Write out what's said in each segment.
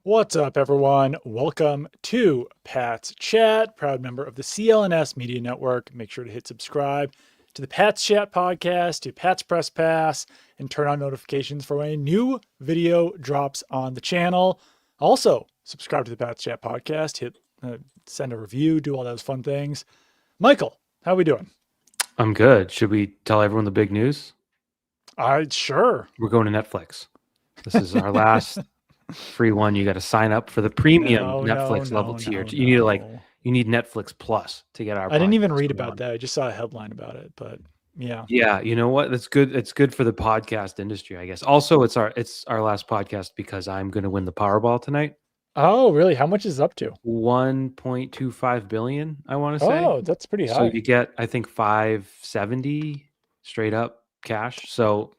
What's up, everyone? Welcome to Pat's Chat, proud member of the CLNS Media Network. Make sure to hit subscribe to the Pat's Chat podcast, to Pat's Press Pass, and turn on notifications for when a new video drops on the channel. Also, subscribe to the Pat's Chat podcast, send a review, do all those fun things. Michael, how are we doing? I'm good. Should we tell everyone the big news? Sure. We're going to Netflix. This is our last free one. You got to sign up for the premium Netflix level tier. You need Netflix Plus to get our. I didn't even read about that. I just saw a headline about it, but yeah. Yeah, you know what? That's good. It's good for the podcast industry, I guess. Also, it's our last podcast because I'm going to win the Powerball tonight. Oh, really? How much is it up to? 1.25 billion, I want to say. Oh, that's pretty high. So you get, I think, 570 straight up cash. So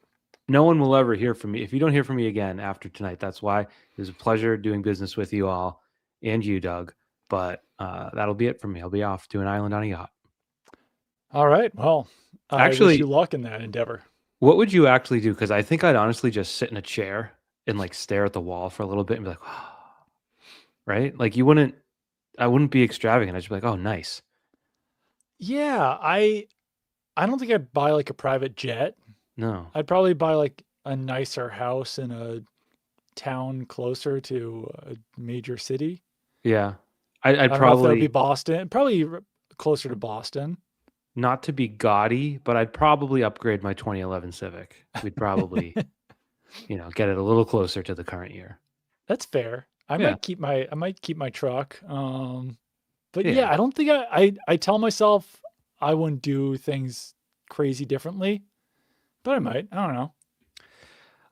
no one will ever hear from me. If you don't hear from me again after tonight, that's why. It was a pleasure doing business with you all and you, Doug. But that'll be it for me. I'll be off to an island on a yacht. All right. Well, actually, wish you luck in that endeavor. What would you actually do? Because I think I'd honestly just sit in a chair and like stare at the wall for a little bit and be like, oh. Right? Like I wouldn't be extravagant. I'd just be like, oh, nice. Yeah, I don't think I'd buy like a private jet. No. I'd probably buy like a nicer house in a town closer to a major city. Yeah. I'd probably that would be Boston, probably closer to Boston. Not to be gaudy, but I'd probably upgrade my 2011 Civic. We'd probably, get it a little closer to the current year. That's fair. I might keep my truck. But yeah, I don't think I tell myself I wouldn't do things crazy differently, but I might. I don't know.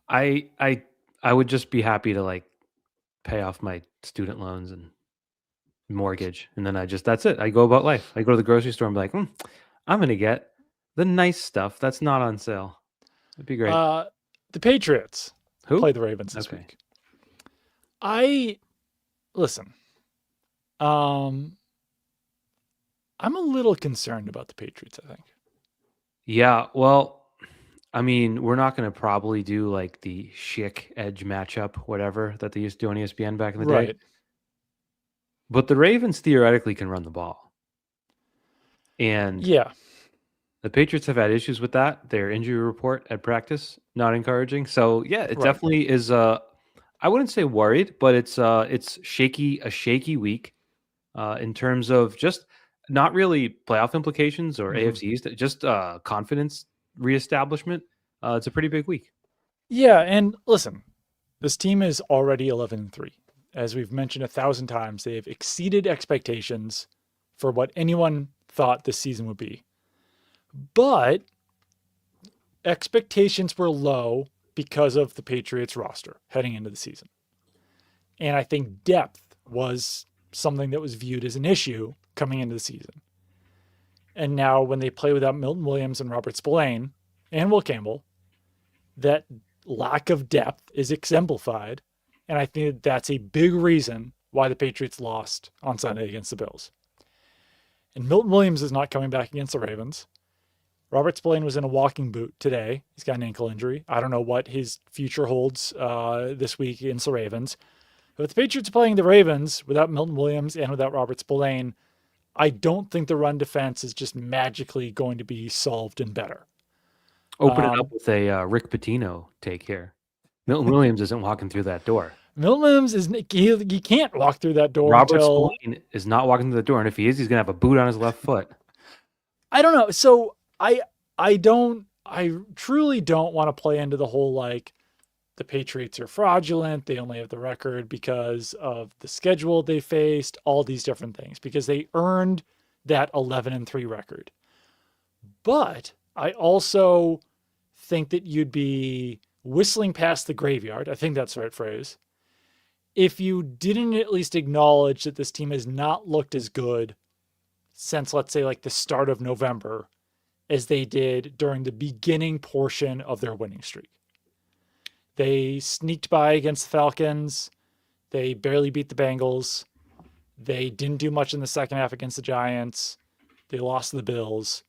I would just be happy to like pay off my student loans and mortgage, and then that's it. I go about life. I go to the grocery store and be like, I'm gonna get the nice stuff that's not on sale. It'd be great. The Patriots play the Ravens this week. Listen. I'm a little concerned about the Patriots, I think. Yeah, well, I mean, we're not going to probably do like the Schick edge matchup, whatever, that they used to do on ESPN back in the day. But the Ravens theoretically can run the ball. And yeah, the Patriots have had issues with that. Their injury report at practice, not encouraging. So yeah, it definitely is I wouldn't say worried, but it's a shaky week in terms of just not really playoff implications or AFCs, just confidence reestablishment. It's a pretty big week. Yeah, and listen, this team is already 11-3. As we've mentioned 1,000 times, they have exceeded expectations for what anyone thought this season would be. But expectations were low because of the Patriots roster heading into the season. And I think depth was something that was viewed as an issue coming into the season. And now when they play without Milton Williams and Robert Spillane and Will Campbell, that lack of depth is exemplified. And I think that's a big reason why the Patriots lost on Sunday against the Bills. And Milton Williams is not coming back against the Ravens. Robert Spillane was in a walking boot today. He's got an ankle injury. I don't know what his future holds this week against the Ravens. But if the Patriots are playing the Ravens without Milton Williams and without Robert Spillane, I don't think the run defense is just magically going to be solved and better. Open it up with a Rick Pitino take here. Milton Williams isn't walking through that door. Milton Williams he can't walk through that door. Robert Spillane is not walking through the door, and if he is, he's gonna have a boot on his left foot. I don't know. So I truly don't want to play into the whole like the Patriots are fraudulent. They only have the record because of the schedule they faced, all these different things, because they earned that 11-3 record. But I also think that you'd be whistling past the graveyard. I think that's the right phrase. If you didn't at least acknowledge that this team has not looked as good since, let's say, like the start of November as they did during the beginning portion of their winning streak. They sneaked by against the Falcons. They barely beat the Bengals. They didn't do much in the second half against the Giants. They lost to the Bills.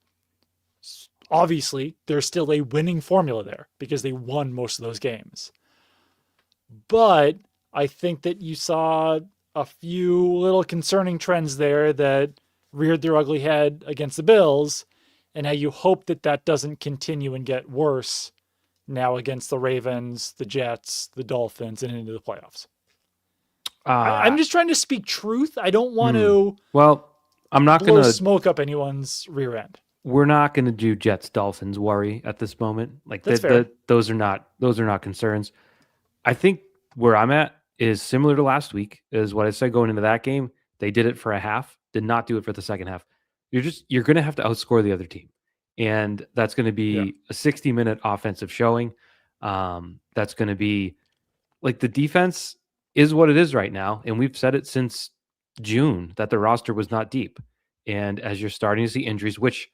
Obviously, there's still a winning formula there because they won most of those games. But I think that you saw a few little concerning trends there that reared their ugly head against the Bills, and how you hope that that doesn't continue and get worse now against the Ravens, the Jets, the Dolphins, and into the playoffs. Uh, I'm just trying to speak truth. I don't want hmm. to Well, I'm not blow gonna. smoke up anyone's rear end. We're not gonna do Jets Dolphins worry at this moment. Like That's fair. those are not concerns. I think where I'm at is similar to last week. Is what I said going into that game. They did it for a half. Did not do it for the second half. You're gonna have to outscore the other team, and that's going to Yeah. be a 60-minute offensive showing. That's going to be like the defense is what it is right now. And we've said it since June that the roster was not deep. And as you're starting to see injuries, which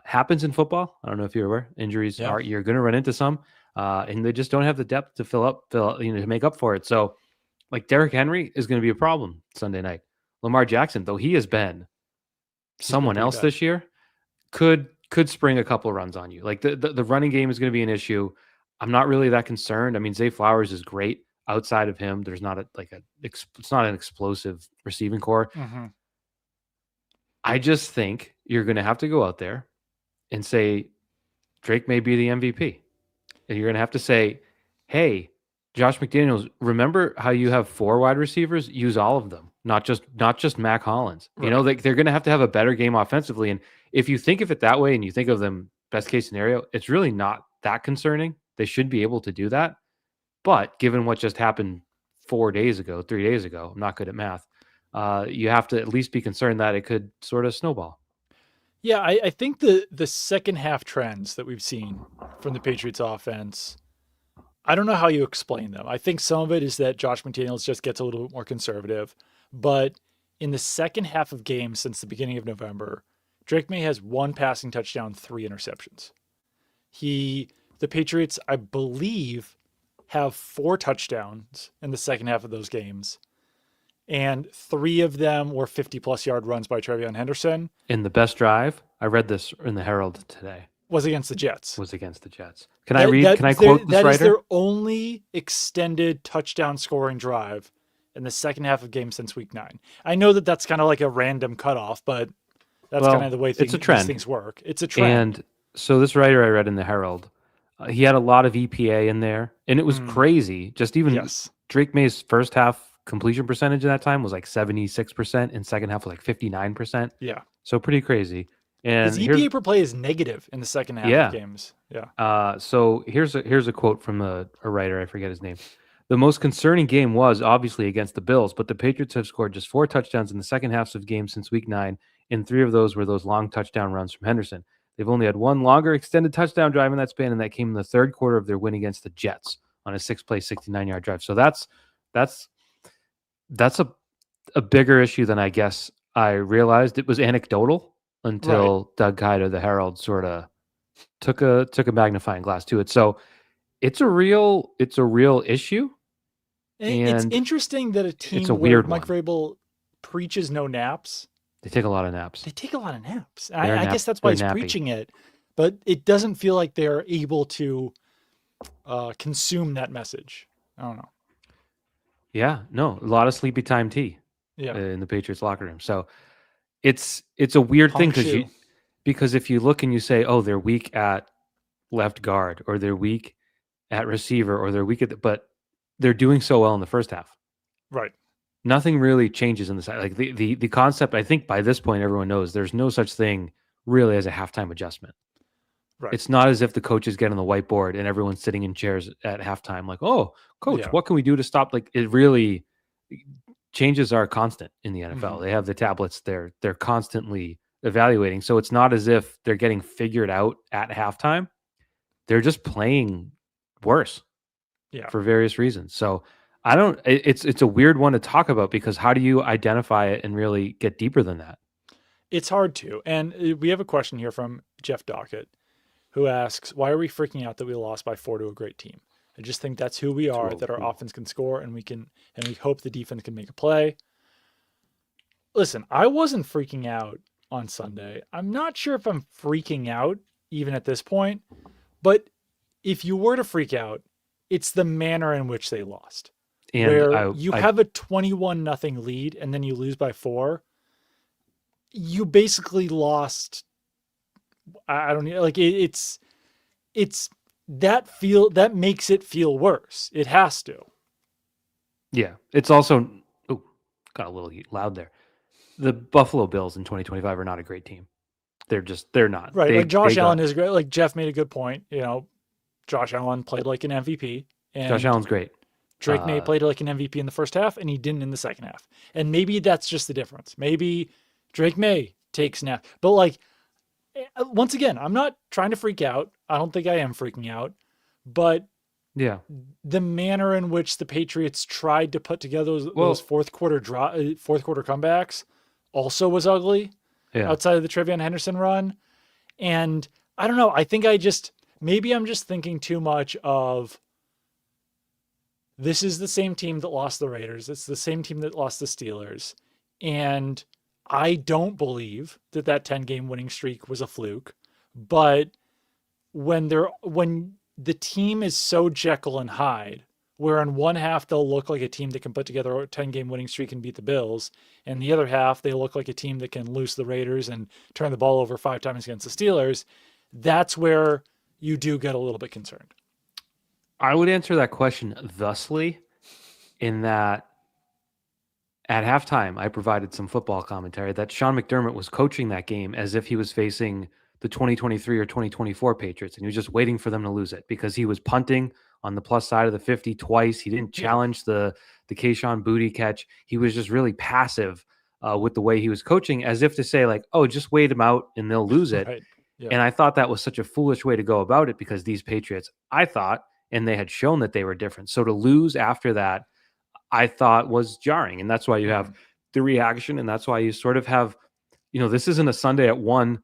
happens in football, I don't know if you're aware, injuries Yeah. are, you're going to run into some, and they just don't have the depth to to make up for it. So, like Derrick Henry is going to be a problem Sunday night. Lamar Jackson, though he has been He's been someone pretty else bad. this year, could spring a couple runs on you. Like the running game is going to be an issue. I'm not really that concerned. I mean, Zay Flowers is great. Outside of him, there's not it's not an explosive receiving core. Mm-hmm. I just think you're going to have to go out there and say Drake may be the MVP, and you're going to have to say, hey, Josh McDaniels, remember how you have 4 wide receivers? Use all of them, not just Mac Hollins. You know, Right. they're going to have a better game offensively. And if you think of it that way and you think of them best case scenario, it's really not that concerning. They should be able to do that. But given what just happened 3 days ago, I'm not good at math. You have to at least be concerned that it could sort of snowball. Yeah, I think the second half trends that we've seen from the Patriots offense, I don't know how you explain them. I think some of it is that Josh McDaniels just gets a little bit more conservative. But in the second half of games since the beginning of November, Drake May has 1 passing touchdown, 3 interceptions. The Patriots, I believe, have 4 touchdowns in the second half of those games, and 3 of them were 50+ yard runs by Trevion Henderson. In the best drive, I read this in the Herald today, Was against the Jets. was against the Jets. Can I quote this That is writer? their only extended touchdown scoring drive in the second half of games since week 9. I know that that's kind of like a random cutoff, but that's kind of the way it's a these trend. things work. It's a trend. And so this writer I read in the Herald, he had a lot of EPA in there, and it was crazy. Just even Yes. Drake May's first half completion percentage in that time was like 76%, and second half was like 59%. Yeah. So pretty crazy. And His EPA per play is negative in the second half Yeah. of games. Yeah. So here's a quote from a writer, I forget his name. The most concerning game was obviously against the Bills, but the Patriots have scored just 4 touchdowns in the second halves of games since week 9, and 3 of those were those long touchdown runs from Henderson. They've only had 1 longer extended touchdown drive in that span, and that came in the third quarter of their win against the Jets on a 6-play, 69-yard drive. So that's a bigger issue than I guess I realized. It was anecdotal until Doug Kyed of the Herald sort of took a magnifying glass to it. So it's a real issue. It's And interesting that a team it's a where weird Mike one. Vrabel preaches no naps, They take a lot of naps. they take a lot of naps. They're I nap- guess that's why he's they're nappy. preaching it, but it doesn't feel like they're able to consume that message. I don't know. Yeah, no, a lot of sleepy time tea Yeah. in the Patriots locker room. So it's a weird thing Honk shoe. because if you look and you say, oh, they're weak at left guard, or they're weak at receiver, or they're weak but they're doing so well in the first half. Right. Nothing really changes in the side. Like the concept, I think by this point everyone knows there's no such thing really as a halftime adjustment. Right. It's not as if the coaches get on the whiteboard and everyone's sitting in chairs at halftime like, oh, coach, Yeah. what can we do to stop? Like it really changes are constant in the NFL. They have the tablets, they're constantly evaluating. So it's not as if they're getting figured out at halftime. They're just playing worse. Yeah. For various reasons. So I don't it's a weird one to talk about because how do you identify it and really get deeper than that? It's hard to. And we have a question here from Jeff Dockett, who asks, why are we freaking out that we lost by 4 to a great team? I just think that's who we are, that our offense can score, and we hope the defense can make a play. Listen, I wasn't freaking out on Sunday. I'm not sure if I'm freaking out even at this point, but if you were to freak out, it's the manner in which they lost. And where I, you I have a 21 nothing lead and then you lose by 4. You basically lost. I don't know. Like it's that makes it feel worse. It has to. yeah, it's also got a little loud there. The Buffalo Bills in 2025 are not a great team. They're not. Right. Like They Josh Allen got is great. Like Jeff made a good point. Josh Allen played like an MVP, Josh and Allen's great. Drake May played like an MVP in the first half, and he didn't in the second half. And maybe that's just the difference. Maybe Drake May takes snap. But like once again, I'm not trying to freak out. I don't think I am freaking out. But Yeah. the manner in which the Patriots tried to put together those Well, fourth quarter comebacks also was ugly yeah. outside of the Trevion Henderson run. And I don't know. I think maybe I'm just thinking too much of this is the same team that lost the Raiders. It's the same team that lost the Steelers. And I don't believe that 10-game winning streak was a fluke. But when the team is so Jekyll and Hyde, where in one half they'll look like a team that can put together a 10-game winning streak and beat the Bills, and the other half they look like a team that can loose the Raiders and turn the ball over 5 times against the Steelers, that's where you do get a little bit concerned. I would answer that question thusly, in that at halftime, I provided some football commentary that Sean McDermott was coaching that game as if he was facing the 2023 or 2024 Patriots, and he was just waiting for them to lose it because he was punting on the plus side of the 50 twice. He didn't challenge the Keyshawn Booty catch. He was just really passive with the way he was coaching, as if to say like, "Oh, just wait him out and they'll lose it." Right. Yeah. And I thought that was such a foolish way to go about it because these Patriots, I thought, and they had shown that they were different. So to lose after that, I thought was jarring. And that's why you have the reaction. And that's why you sort of have, this isn't a Sunday at 1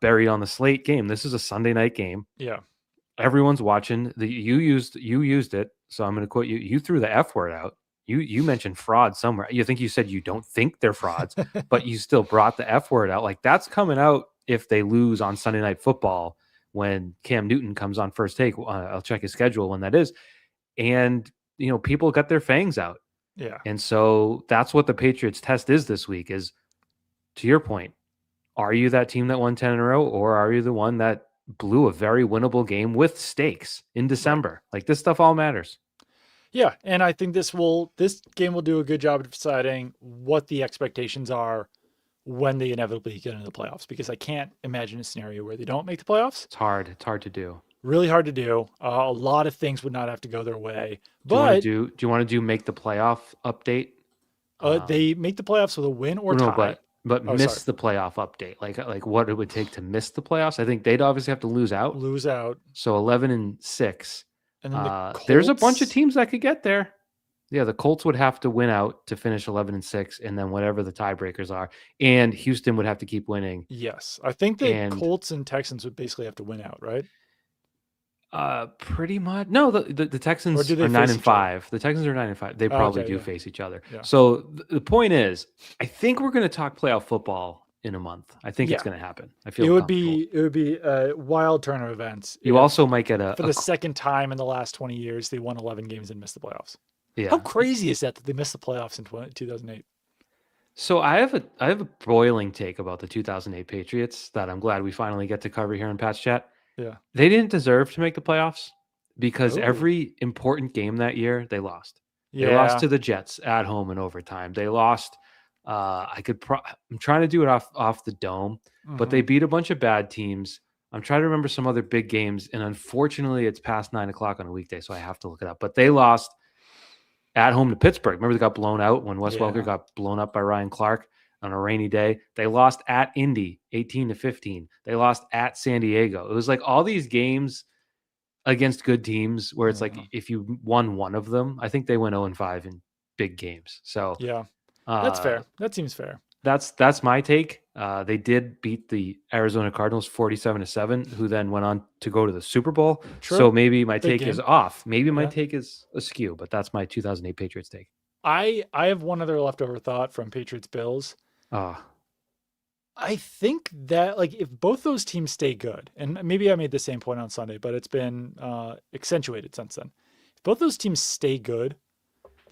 buried on the slate game. This is a Sunday night game. Yeah. Everyone's watching. You used it. So I'm going to quote you. You threw the F word out. You mentioned fraud somewhere. You said you don't think they're frauds, but you still brought the F word out. Like that's coming out if they lose on Sunday Night Football when Cam Newton comes on First Take. I'll check his schedule when that is. And, people got their fangs out. Yeah. And so that's what the Patriots test is this week is, to your point, are you that team that won 10 in a row, or are you the one that blew a very winnable game with stakes in December? Right. Like this stuff all matters. Yeah. And I think this game will do a good job of deciding what the expectations are when they inevitably get into the playoffs, because I can't imagine a scenario where they don't make the playoffs. It's hard. It's hard to do. Really hard to do. A lot of things would not have to go their way. But do you want to do make the playoff update? They make the playoffs with a win or tie. But miss the playoff update. Like what it would take to miss the playoffs. I think they'd obviously have to lose out. So 11-6. And then there's a bunch of teams that could get there. Yeah, the Colts would have to win out to finish 11-6, and then whatever the tiebreakers are. And Houston would have to keep winning. Yes. I think the Colts and Texans would basically have to win out, right? Pretty much. No, the Texans are 9-5. The Texans are 9-5. They probably do face each other. Yeah. So the point is, I think we're going to talk playoff football in a month. I think it's going to happen. I feel it would be a wild turn of events. You also might get for the second time in the last 20 years they won 11 games and missed the playoffs. Yeah. How crazy is that they missed the playoffs in 2008? So I have a broiling take about the 2008 Patriots that I'm glad we finally get to cover here in Pat's Chat. Yeah. They didn't deserve to make the playoffs because every important game that year they lost. Yeah. They lost to the Jets at home in overtime. They lost. I'm trying to do it off the dome, but they beat a bunch of bad teams. I'm trying to remember some other big games, and unfortunately, it's past 9:00 on a weekday, so I have to look it up. But they lost at home to Pittsburgh. Remember, they got blown out when Wes Welker got blown up by Ryan Clark on a rainy day. They lost at Indy 18-15. They lost at San Diego. It was like all these games against good teams where it's like if you won one of them, I think they went 0-5 in big games. So yeah, that's fair. That seems fair. That's my take. They did beat the Arizona Cardinals 47-7, who then went on to go to the Super Bowl. True. So maybe my take is off. Maybe my take is askew, but that's my 2008 Patriots take. I have one other leftover thought from Patriots Bills. I think that if both those teams stay good, and maybe I made the same point on Sunday, but it's been accentuated since then. If both those teams stay good,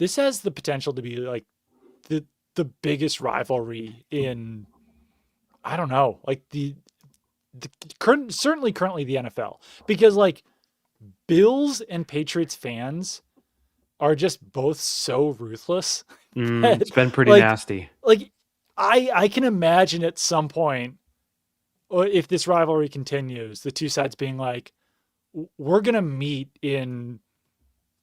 this has the potential to be like the the biggest rivalry in, I don't know, like the current, certainly currently the NFL, because like Bills and Patriots fans are just both so ruthless that It's been pretty like nasty. like I can imagine at some point, or if this rivalry continues, the two sides being like, we're gonna meet in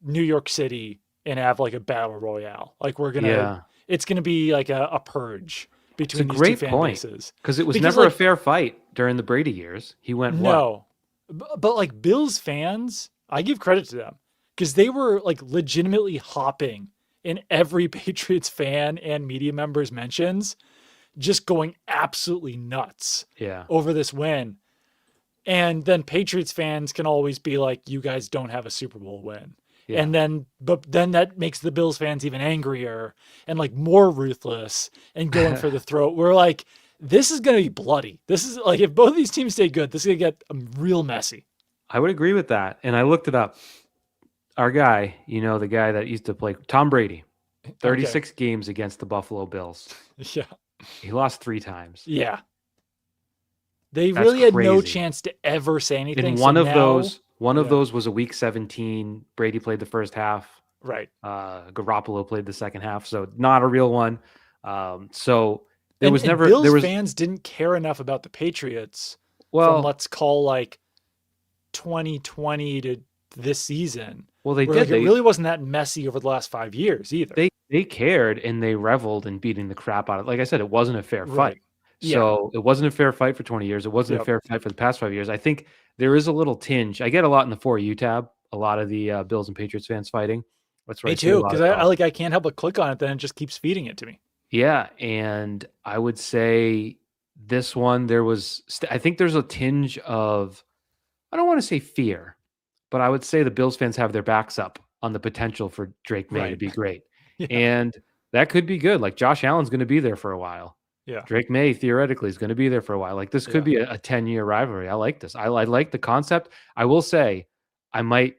New York City and have like a battle royale. Like Yeah. it's gonna be like a purge It's a between these two great fan point bases. because it was Because never a like, fair fight during the Brady years. He went what? no, but like Bills fans, I give credit to them because they were like legitimately hopping in every Patriots fan and media members mentions, just going absolutely nuts Yeah. over this win. And then Patriots fans can always be like, you guys don't have a Super Bowl win. Yeah. And then, but then that makes the Bills fans even angrier and like more ruthless and going for the throat. We're like, this is going to be bloody. This is like, if both of these teams stay good, this is going to get real messy. I would agree with that. And I looked it up. Our guy, the guy that used to play Tom Brady, Okay. 36 games against the Buffalo Bills. Yeah. He lost 3 times. Yeah. They That's really had no crazy. chance to ever say anything. And So one of now, those was a week 17. Brady played the first half. right. Garoppolo played the second half. So not a real one. So there was And never Bills there was fans didn't care enough about the Patriots from well let's call like 2020 to this season. they Where did like it really wasn't that messy over the last 5 years either. they cared and they reveled in beating the crap out of it. Like I said, it wasn't a fair Right. fight. So it wasn't a fair fight for 20 years. It wasn't a fair fight for the past 5 years. I think there is a little tinge. I get a lot in the For You tab, a lot of the Bills and Patriots fans fighting. That's where Me I see a too, lot because of I can't help but click on it, then it just keeps feeding it to me. Yeah, and I would say this one I think there's a tinge of, I don't want to say fear, but I would say the Bills fans have their backs up on the potential for Drake May to be great. Yeah. And that could be good. Like Josh Allen's going to be there for a while. Yeah. Drake May theoretically is going to be there for a while. Like this could be a 10-year rivalry. I like this. I like the concept. I will say I might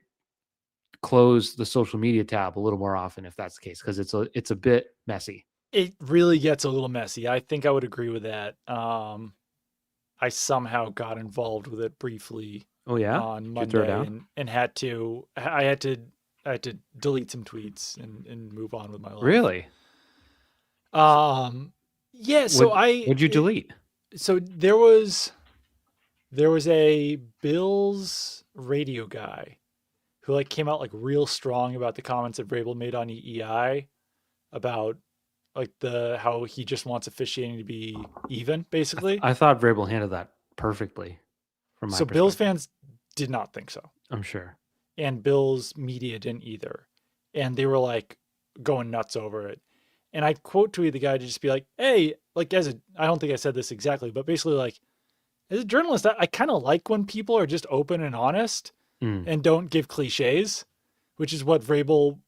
close the social media tab a little more often if that's the case, because it's a bit messy. It really gets a little messy. I think I would agree with that. I somehow got involved with it briefly. Oh yeah, on did you throw Monday down? and had to delete some tweets and move on with my life. Really? Yeah. So what'd you delete? So there was a Bills radio guy who like came out like real strong about the comments that Vrabel made on EEI about like how he just wants officiating to be even, basically. I thought Vrabel handled that perfectly from my perspective. Bills fans did not think so. I'm sure. And Bills media didn't either. And they were like going nuts over it. And I quote tweeted the guy to just be like, hey, like I don't think I said this exactly, but basically like, as a journalist, I kind of like when people are just open and honest and don't give cliches, which is what Vrabel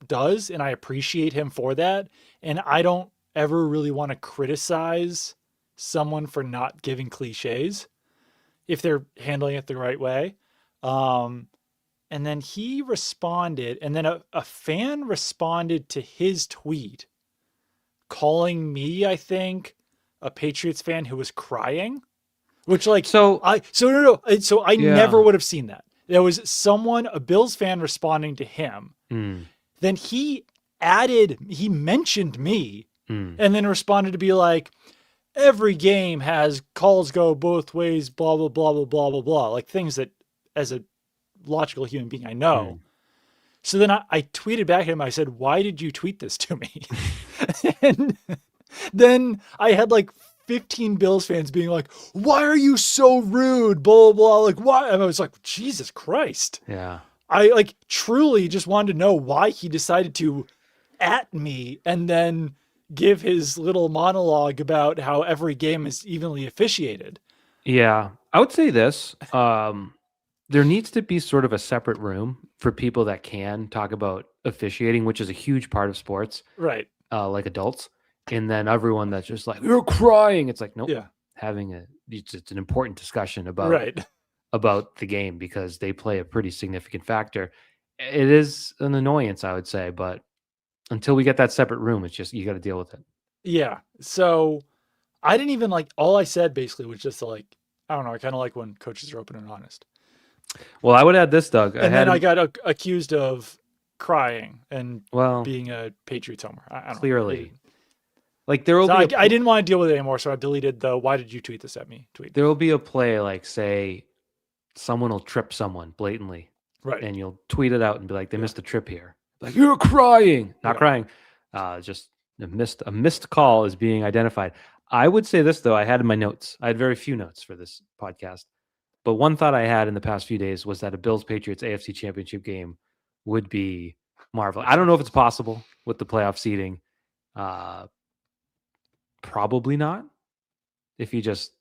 does. And I appreciate him for that. And I don't ever really want to criticize someone for not giving cliches if they're handling it the right way. And then he responded, and then a fan responded to his tweet calling me, I think, a Patriots fan who was crying, which like, I never would have seen that. There was a Bills fan responding to him. Then he mentioned me and then responded to be like, every game has calls go both ways, blah, blah, blah, blah, blah, blah, blah. Like things that as a logical human being I know. So then I tweeted back at him. I said, why did you tweet this to me? And then I had like 15 Bills fans being like, why are you so rude? Blah, blah, blah. Like, why? And I was like, Jesus Christ. Yeah. I like truly just wanted to know why he decided to at me and then give his little monologue about how every game is evenly officiated. Yeah. I would say this. There needs to be sort of a separate room for people that can talk about officiating, which is a huge part of sports. Right. Like adults. And then everyone that's just like, you're crying. It's like, nope. Yeah. It's an important discussion about the game because they play a pretty significant factor. It is an annoyance, I would say, but until we get that separate room, it's just you got to deal with it. Yeah. So I didn't even like, all I said basically was just like, I don't know. I kind of like when coaches are open and honest. Well, I would add this, Doug. I And then had I got accused of crying and well, being a Patriots homer. I don't know. clearly, like there will So be I didn't want to deal with it anymore. So I deleted the "Why did you tweet this at me?" tweet. there will be a play like say someone will trip someone blatantly, Right. and you'll tweet it out and be like, they Yeah. missed a trip here. Like you're crying, not Yeah. crying. Just a missed call is being identified. I would say this though. I had in my notes. I had very few notes for this podcast, but one thought I had in the past few days was that a Bills Patriots AFC Championship game would be marvelous. I don't know if it's possible with the playoff seeding. Probably not. If you just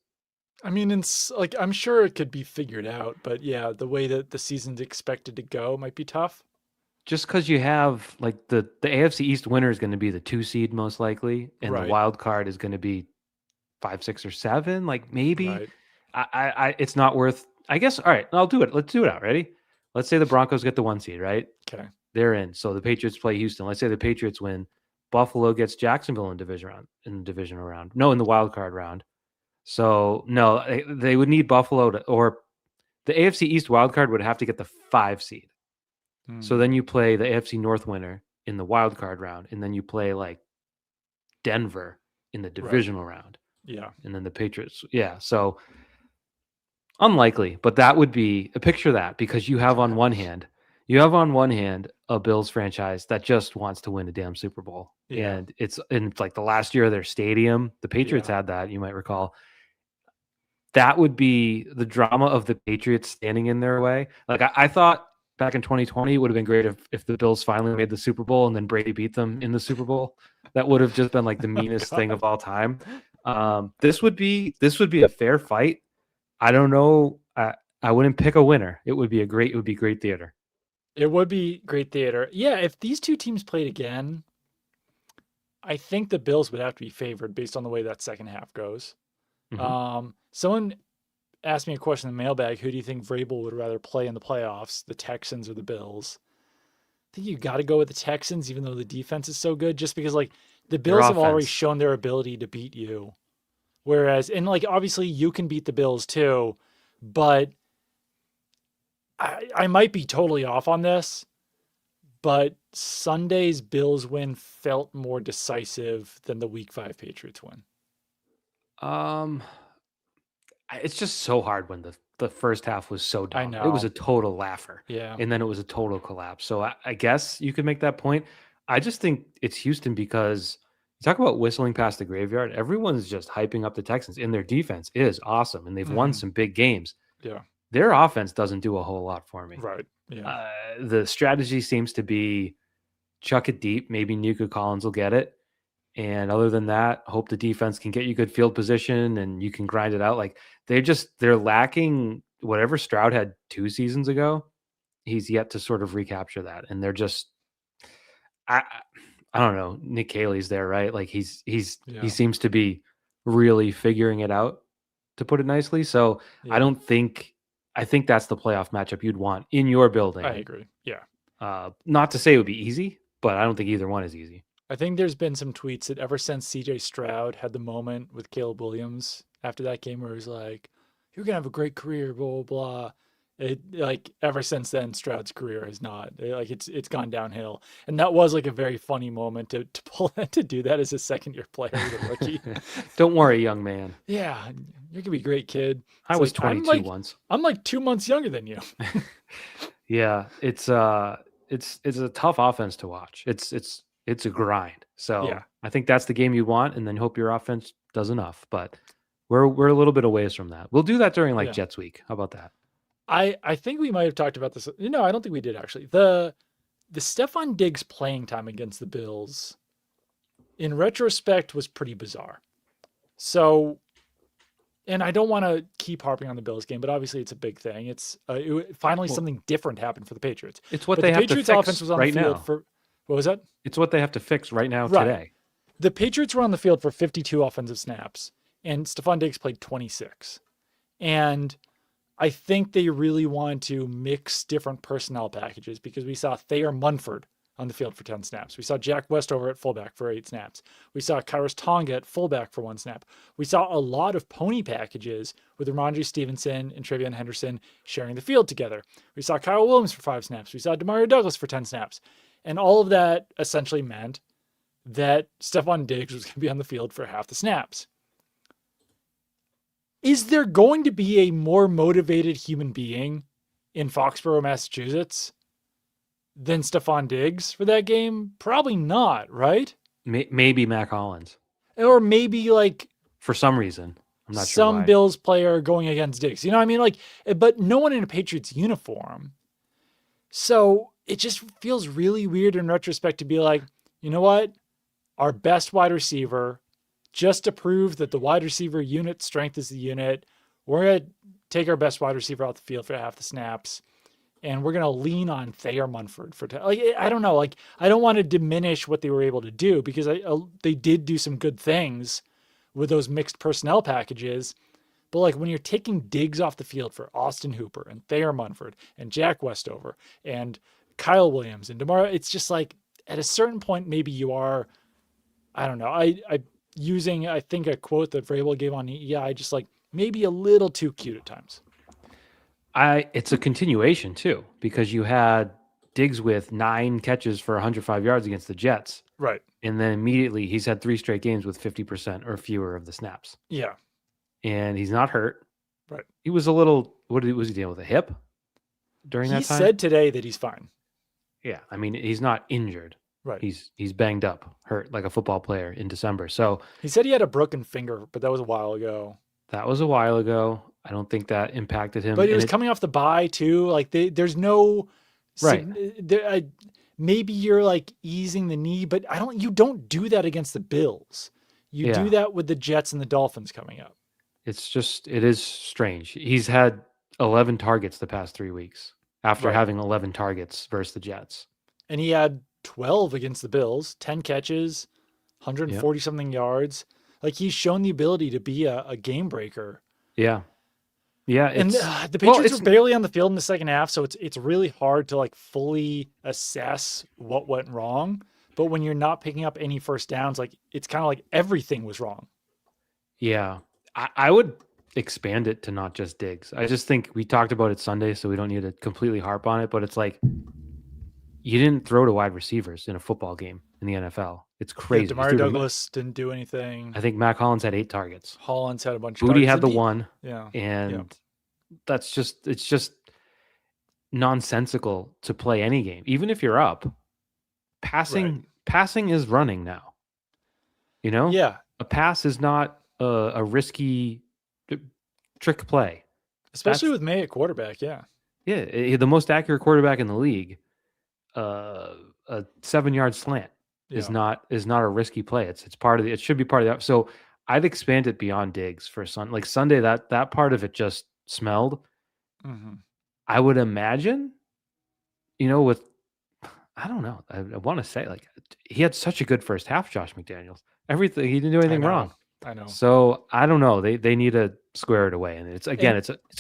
I mean, it's like I'm sure it could be figured out, but yeah, the way that the season's expected to go might be tough. just because you have like the AFC East winner is going to be the 2 seed most likely, and the Right. wild card is going to be 5, 6, or 7. Like maybe Right. it's not worth. I guess. All right, I'll do it. Let's do it out. Ready? Let's say the Broncos get the 1 seed, right? Okay. They're in. So the Patriots play Houston. Let's say the Patriots win. Buffalo gets Jacksonville in the divisional round. No, in the wild card round. So no, they would need Buffalo to, or the AFC East wild card would have to get the 5 seed. So then you play the AFC North winner in the wild card round, and then you play like Denver in the divisional round. Yeah. And then the Patriots. Yeah. So unlikely, but that would be a picture of that because you have on one hand a Bills franchise that just wants to win a damn Super Bowl. Yeah. And it's like the last year of their stadium. The Patriots Yeah. had that, you might recall. That would be the drama of the Patriots standing in their way. Like I thought back in 2020, it would have been great if the Bills finally made the Super Bowl and then Brady beat them in the Super Bowl. That would have just been like the meanest thing of all time. This would be a fair fight. I don't know. I wouldn't pick a winner. It would be great theater. It would be great theater. Yeah, if these two teams played again, I think the Bills would have to be favored based on the way that second half goes. Someone asked me a question in the mailbag. Who do you think Vrabel would rather play in the playoffs, the Texans or the Bills? I think you got to go with the Texans, even though the defense is so good, just because like the Bills have already shown their ability to beat you. Whereas, and like obviously you can beat the Bills too, but I might be totally off on this, but Sunday's Bills win felt more decisive than the Week 5 Patriots win. It's just so hard when the first half was so dumb. I know. It was a total laugher. Yeah. And then it was a total collapse. So I guess you could make that point. I just think it's Houston because you talk about whistling past the graveyard. Everyone's just hyping up the Texans, and their defense is awesome, and they've won some big games. Yeah. Their offense doesn't do a whole lot for me. Right. Yeah. The strategy seems to be chuck it deep. Maybe Nico Collins will get it. And other than that, hope the defense can get you good field position and you can grind it out. Like they're lacking whatever Stroud had 2 seasons ago. He's yet to sort of recapture that. And they're just, I don't know. Nick Caley's there, right? Like he seems to be really figuring it out, to put it nicely. So I think that's the playoff matchup you'd want in your building. I agree. Yeah. Not to say it would be easy, but I don't think either one is easy. I think there's been some tweets that ever since CJ Stroud had the moment with Caleb Williams after that game where he's like, "You're gonna have a great career," blah blah blah. It like ever since then, Stroud's career has not like it's gone downhill, and that was like a very funny moment to pull to do that as a second-year player, the rookie. Don't worry, young man. Yeah, you're gonna be a great kid. I was 22 once. I'm like 2 months younger than you. Yeah, it's a tough offense to watch. It's a grind. So Yeah. I think that's the game you want, and then hope your offense does enough. But we're a little bit away from that. We'll do that during like Jets week. How about that? I think we might have talked about this. No, I don't think we did actually. The Stephon Diggs playing time against the Bills, in retrospect, was pretty bizarre. So, and I don't want to keep harping on the Bills game, but obviously it's a big thing. It's finally something different happened for the Patriots. It's what they have to fix offense was on right the field now. for what was that? It's what they have to fix right now today. The Patriots were on the field for 52 offensive snaps, and Stephon Diggs played 26. And I think they really wanted to mix different personnel packages because we saw Thayer Munford on the field for 10 snaps. We saw Jack Westover at fullback for 8 snaps. We saw Kairos Tonga at fullback for 1 snap. We saw a lot of pony packages with Ramondre Stevenson and Travion Henderson sharing the field together. We saw Kyle Williams for 5 snaps. We saw Demario Douglas for 10 snaps. And all of that essentially meant that Stephon Diggs was going to be on the field for half the snaps. Is there going to be a more motivated human being in Foxborough, Massachusetts than Stephon Diggs for that game? Probably not, right? Maybe Mac Hollins. Or maybe like for some reason. I'm not sure some why. Bills player going against Diggs. You know what I mean? Like, but no one in a Patriots uniform. So it just feels really weird in retrospect to be like, you know what? Our best wide receiver, just to prove that the wide receiver unit strength is the unit, we're going to take our best wide receiver out the field for half the snaps. And we're going to lean on Thayer Munford for, like, I don't know. Like, I don't want to diminish what they were able to do because they did do some good things with those mixed personnel packages. But like when you're taking Diggs off the field for Austin Hooper and Thayer Munford and Jack Westover and Kyle Williams and DeMar, it's just like at a certain point, maybe you are, I don't know. I using, I think a quote that Vrabel gave on EI, just like maybe a little too cute at times. It's a continuation too, because you had Diggs with 9 catches for 105 yards against the Jets. Right. And then immediately he's had 3 straight games with 50% or fewer of the snaps. Yeah. And he's not hurt. Right. He was a little, was he dealing with, a hip during that time? He said today that he's fine. Yeah. I mean, he's not injured. Right. He's banged up, hurt like a football player in December. So he said he had a broken finger, but that was a while ago. That was a while ago. I don't think that impacted him. But it was coming off the bye too. Like there's no right. Maybe you're like easing the knee, but you don't do that against the Bills. You do that with the Jets and the Dolphins coming up. It is strange. He's had 11 targets the past 3 weeks after having 11 targets versus the Jets. And he had 12 against the Bills, 10 catches, 140 something yards. Like he's shown the ability to be a game breaker. Yeah. Yeah. And the Patriots were barely on the field in the second half. So it's really hard to like fully assess what went wrong. But when you're not picking up any first downs, like it's kind of like everything was wrong. Yeah. I would expand it to not just Diggs. I just think we talked about it Sunday, so we don't need to completely harp on it, but it's like you didn't throw to wide receivers in a football game in the NFL. It's crazy. Yeah, Demario Douglas didn't do anything. I think Mac Hollins had 8 targets. Hollins had a bunch of targets. Booty had the 1. Yeah. And it's just nonsensical to play any game. Even if you're up, passing is running now. You know? Yeah. A pass is not a risky trick play. Especially with May at quarterback, yeah. Yeah, the most accurate quarterback in the league. A 7-yard slant is not a risky play. It's part of it should be part of that. So I'd expand it beyond Diggs for Sunday. That part of it just smelled. Mm-hmm. I would imagine, with I don't know. I want to say he had such a good first half. Josh McDaniels, everything he didn't do anything wrong. I know. So I don't know. They need to square it away, and it's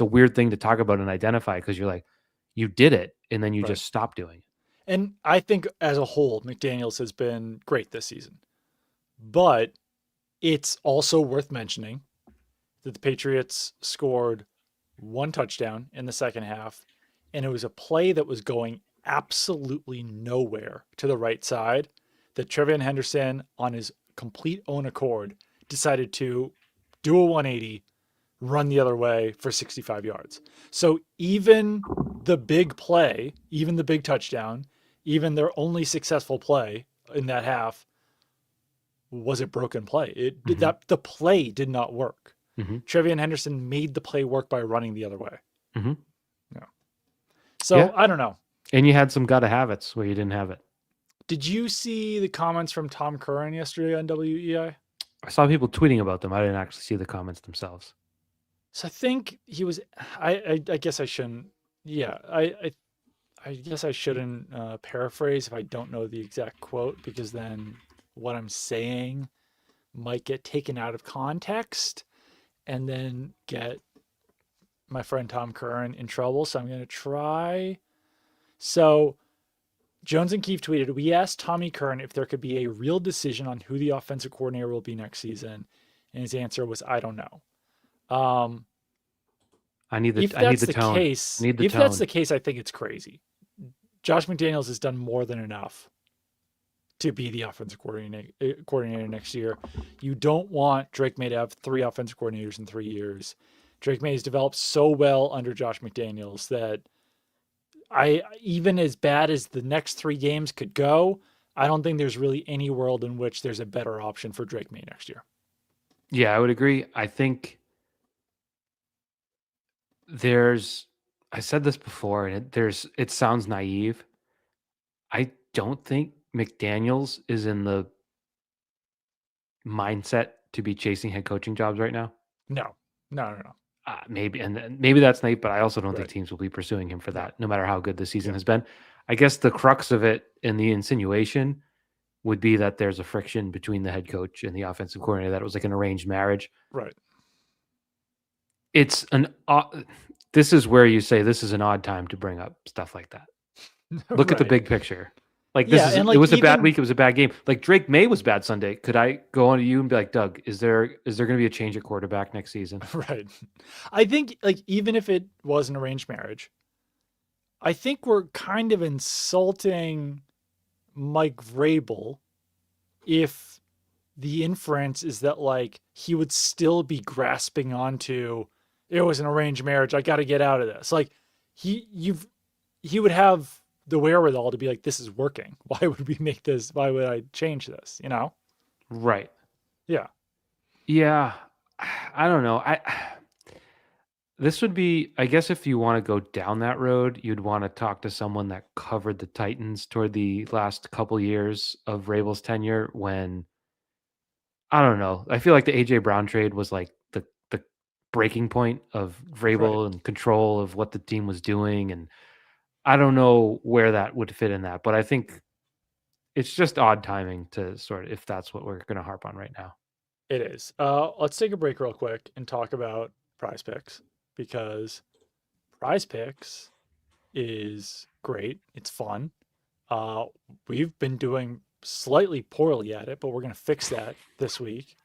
a weird thing to talk about and identify because you're like, you did it, and then you just stop doing it. And I think as a whole, McDaniels has been great this season. But it's also worth mentioning that the Patriots scored 1 touchdown in the second half, and it was a play that was going absolutely nowhere to the right side that Travion Henderson, on his complete own accord, decided to do a 180, run the other way for 65 yards. So even the big play, even the big touchdown, even their only successful play in that half was a broken play. The play did not work. Mm-hmm. Travion Henderson made the play work by running the other way. Mm-hmm. Yeah. So I don't know. And you had some gotta have it's where you didn't have it. Did you see the comments from Tom Curran yesterday on WEI? I saw people tweeting about them. I didn't actually see the comments themselves. So I think he was. I guess I shouldn't. Yeah, I guess I shouldn't paraphrase if I don't know the exact quote, because then what I'm saying might get taken out of context and then get my friend Tom Curran in trouble. So I'm going to try. So Jones and Keefe tweeted, "We asked Tommy Kern if there could be a real decision on who the offensive coordinator will be next season, and his answer was, I don't know." Um, if I need that's the the tone. I case, need the if that's tone. the case, I think it's crazy. Josh McDaniels has done more than enough to be the offensive coordinator next year. You don't want Drake May to have 3 offensive coordinators in 3 years. Drake May has developed so well under Josh McDaniels that even as bad as the next 3 games could go, I don't think there's really any world in which there's a better option for Drake May next year. Yeah, I would agree. I think there's I said this before and it sounds naive. I don't think McDaniels is in the mindset to be chasing head coaching jobs right now. No, no. Maybe and maybe that's naive, but I also don't think Right. teams will be pursuing him for No. that, no matter how good the season Yeah. has been. I guess the crux of it and the insinuation would be that there's a friction between the head coach and the offensive coordinator, that it was like an arranged marriage. Right. It's an this is where you say this is an odd time to bring up stuff like that. Look at the Right. big picture. Like Yeah, and it like was a bad even week. It was a bad game. Like Drake May was bad Sunday. Could I go on to you and be like, Doug, is there going to be a change at quarterback next season? right. I think like even if it was an arranged marriage, I think we're kind of insulting Mike Vrabel if the inference is that like he would still be grasping onto it was an arranged marriage. I got to get out of this. Like he would have the wherewithal to be like, this is working. Why would we make this? Why would I change this? You know? Right. Yeah. Yeah. I don't know. This would be, I guess, if you want to go down that road, you'd want to talk to someone that covered the Titans toward the last couple years of Rabel's tenure when, I don't know. I feel like the AJ Brown trade was like the breaking point of Right. Vrabel and control of what the team was doing, and I don't know where that would fit in that, but I think it's just odd timing to sort of, if that's what we're going to harp on right now. It is. Let's take a break real quick and talk about prize picks because prize picks is great. It's fun. Uh, we've been doing slightly poorly at it, but we're going to fix that this week.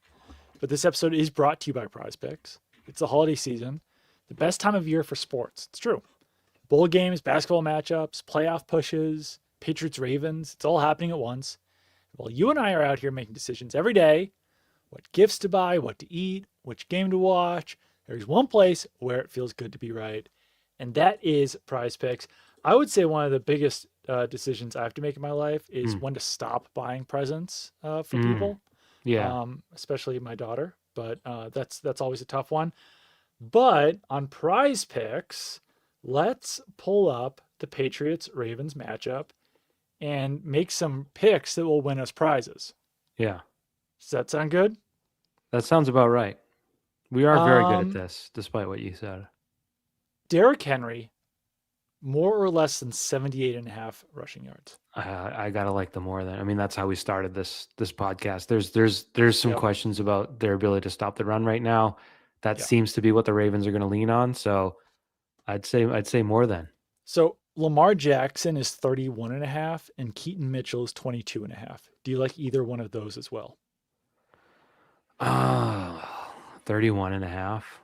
But this episode is brought to you by Prize Picks. It's the holiday season, the best time of year for sports. It's true. Bowl games, basketball matchups, playoff pushes, Patriots, Ravens, it's all happening at once. Well, you and I are out here making decisions every day what gifts to buy, what to eat, which game to watch. There's one place where it feels good to be right, and that is Prize Picks. I would say one of the biggest decisions I have to make in my life is Mm. when to stop buying presents for Mm. people, Yeah. especially my daughter. But that's always a tough one. But on Prize Picks, let's pull up the Patriots Ravens matchup and make some picks that will win us prizes. Yeah. Does that sound good? That sounds about right. We are very good at Um, this, despite what you said. Derrick Henry, more or less than 78 and a half rushing yards. I gotta like the more than. I mean, that's how we started this podcast. There's some Yep. questions about their ability to stop the run right now. That Yeah. seems to be what the Ravens are going to lean on. So I'd say more than. So Lamar Jackson is 31 and a half and Keaton Mitchell is 22 and a half. Do you like either one of those as well? Oh, 31 and a half.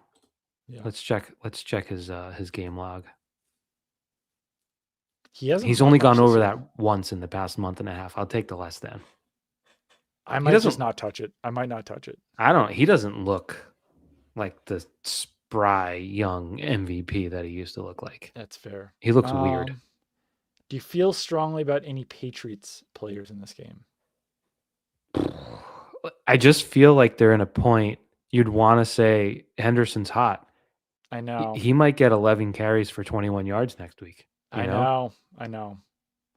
Yeah. Let's check his game log. He hasn't He's run only much gone this over year. that once in the past month and a half. I'll take the less than. I He might just doesn't not touch it. I might not touch it. he doesn't look like the spry young MVP that he used to look like. That's fair. He looks weird. Do you feel strongly about any Patriots players in this game? I just feel like they're in a point you'd want to say Henderson's hot. I know. He might get 11 carries for 21 yards next week. I know. I know.